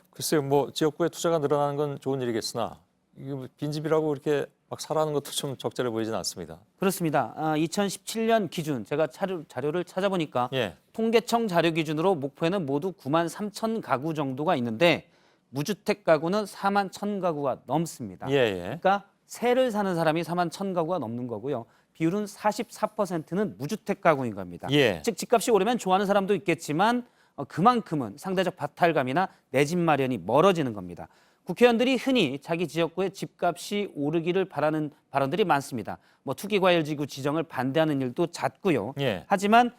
글쎄요, 뭐 지역구에 투자가 늘어나는 건 좋은 일이겠으나 이게 빈집이라고 이렇게 막 사라는 것도 좀 적절해 보이진 않습니다. 그렇습니다. 2017년 기준 제가 자료를 찾아보니까 예. 통계청 자료 기준으로 목포에는 모두 9만 3천 가구 정도가 있는데 무주택 가구는 4만 1천 가구가 넘습니다. 예, 예. 그러니까 세를 사는 사람이 4만 1천 가구가 넘는 거고요. 비율은 44%는 무주택 가구인 겁니다. 예. 즉 집값이 오르면 좋아하는 사람도 있겠지만 그만큼은 상대적 바탈감이나 내 집 마련이 멀어지는 겁니다. 국회의원들이 흔히 자기 지역구의 집값이 오르기를 바라는 발언들이 많습니다. 뭐 투기과열지구 지정을 반대하는 일도 잦고요. 예. 하지만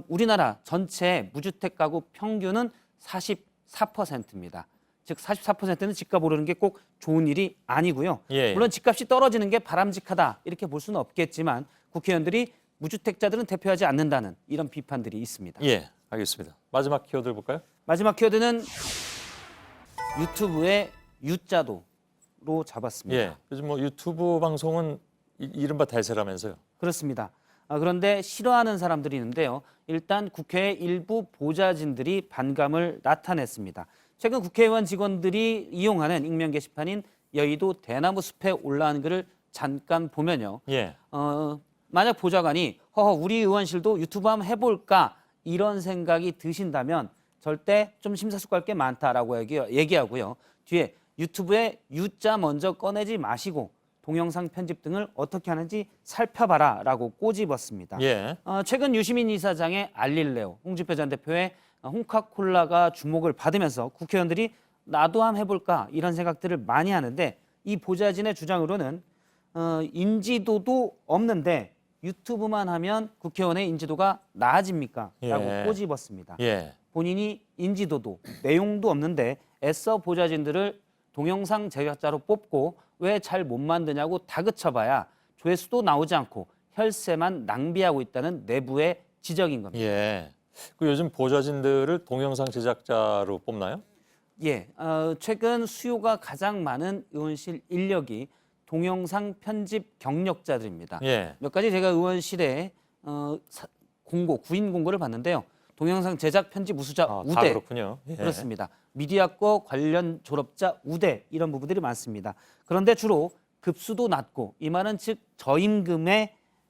우리나라 전체 무주택 가구 평균은 44%입니다. 즉 44%는 집값 오르는 게 꼭 좋은 일이 아니고요. 예. 물론 집값이 떨어지는 게 바람직하다 이렇게 볼 수는 없겠지만 국회의원들이 무주택자들은 대표하지 않는다는 이런 비판들이 있습니다. 예, 알겠습니다. 마지막 키워드를 볼까요? 마지막 키워드는 유튜브의 유자도로 잡았습니다. 예, 요즘 뭐 유튜브 방송은 이른바 대세라면서요. 그렇습니다. 그런데 싫어하는 사람들이 있는데요. 일단 국회의 일부 보좌진들이 반감을 나타냈습니다. 최근 국회의원 직원들이 이용하는 익명 게시판인 여의도 대나무 숲에 올라온 글을 잠깐 보면요. 예. 만약 보좌관이 우리 의원실도 유튜브 한번 해볼까 이런 생각이 드신다면 절대 좀 심사숙고할 게 많다라고 얘기하고요. 뒤에 유튜브에 유자 먼저 꺼내지 마시고 동영상 편집 등을 어떻게 하는지 살펴봐라라고 꼬집었습니다. 예. 최근 유시민 이사장의 알릴레오, 홍준표 전 대표의 홍카콜라가 주목을 받으면서 국회의원들이 나도 한번 해볼까 이런 생각들을 많이 하는데 이 보좌진의 주장으로는 인지도도 없는데 유튜브만 하면 국회의원의 인지도가 나아집니까? 라고 예. 꼬집었습니다. 예. 본인이 인지도도 내용도 없는데 애써 보좌진들을 동영상 제작자로 뽑고 왜 잘 못 만드냐고 다그쳐봐야 조회수도 나오지 않고 혈세만 낭비하고 있다는 내부의 지적인 겁니다. 예. 그 요즘 보좌진들을 동영상 제작자로 뽑나요? 예, 최근 수요가 가장 많은 의원실 인력이 동영상 편집 경력자들입니다. 예. 몇 가지 제가 의원실에 구인 공고를 봤는데요. 동영상 제작 편집 우수자 다 우대. 그렇군요. 예. 그렇습니다. 미디어학과 관련 졸업자 우대 이런 부분들이 많습니다. 그런데 주로 급수도 낮고 이 말은 즉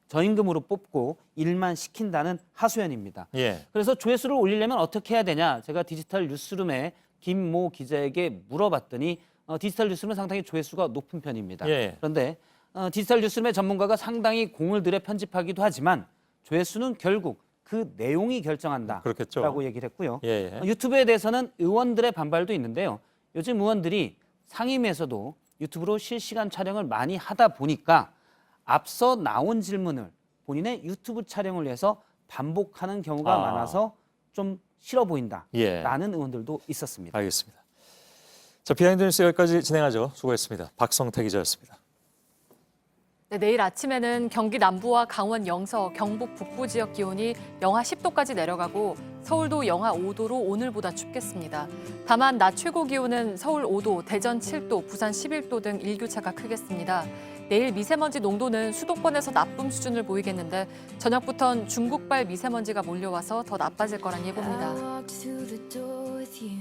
저임금으로 뽑고 일만 시킨다는 하소연입니다. 예. 그래서 조회수를 올리려면 어떻게 해야 되냐? 제가 디지털 뉴스룸의 김모 기자에게 물어봤더니 디지털 뉴스룸은 상당히 조회수가 높은 편입니다. 예. 그런데 디지털 뉴스룸의 전문가가 상당히 공을 들여 편집하기도 하지만 조회수는 결국 그 내용이 결정한다라고 그렇겠죠. 얘기를 했고요. 예. 유튜브에 대해서는 의원들의 반발도 있는데요. 요즘 의원들이 상임위에서도 유튜브로 실시간 촬영을 많이 하다 보니까 앞서 나온 질문을 본인의 유튜브 촬영을 위해서 반복하는 경우가 많아서 좀 싫어 보인다라는 의원들도 있었습니다. 알겠습니다. 자, 비하인드 뉴스 여기까지 진행하죠. 수고했습니다. 박성태 기자였습니다. 네, 내일 아침에는 경기 남부와 강원 영서, 경북 북부 지역 기온이 영하 10도까지 내려가고 서울도 영하 5도로 오늘보다 춥겠습니다. 다만 낮 최고 기온은 서울 5도, 대전 7도, 부산 11도 등 일교차가 크겠습니다. 내일 미세먼지 농도는 수도권에서 나쁨 수준을 보이겠는데 저녁부터는 중국발 미세먼지가 몰려와서 더 나빠질 거란 예보입니다.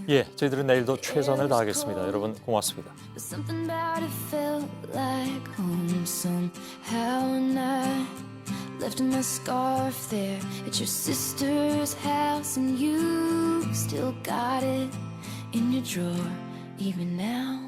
예, 저희들은 내일도 최선을 다하겠습니다. 여러분 고맙습니다. Something about it felt like home somehow, and I left my scarf there at your sister's house, and you still got it in your drawer even now.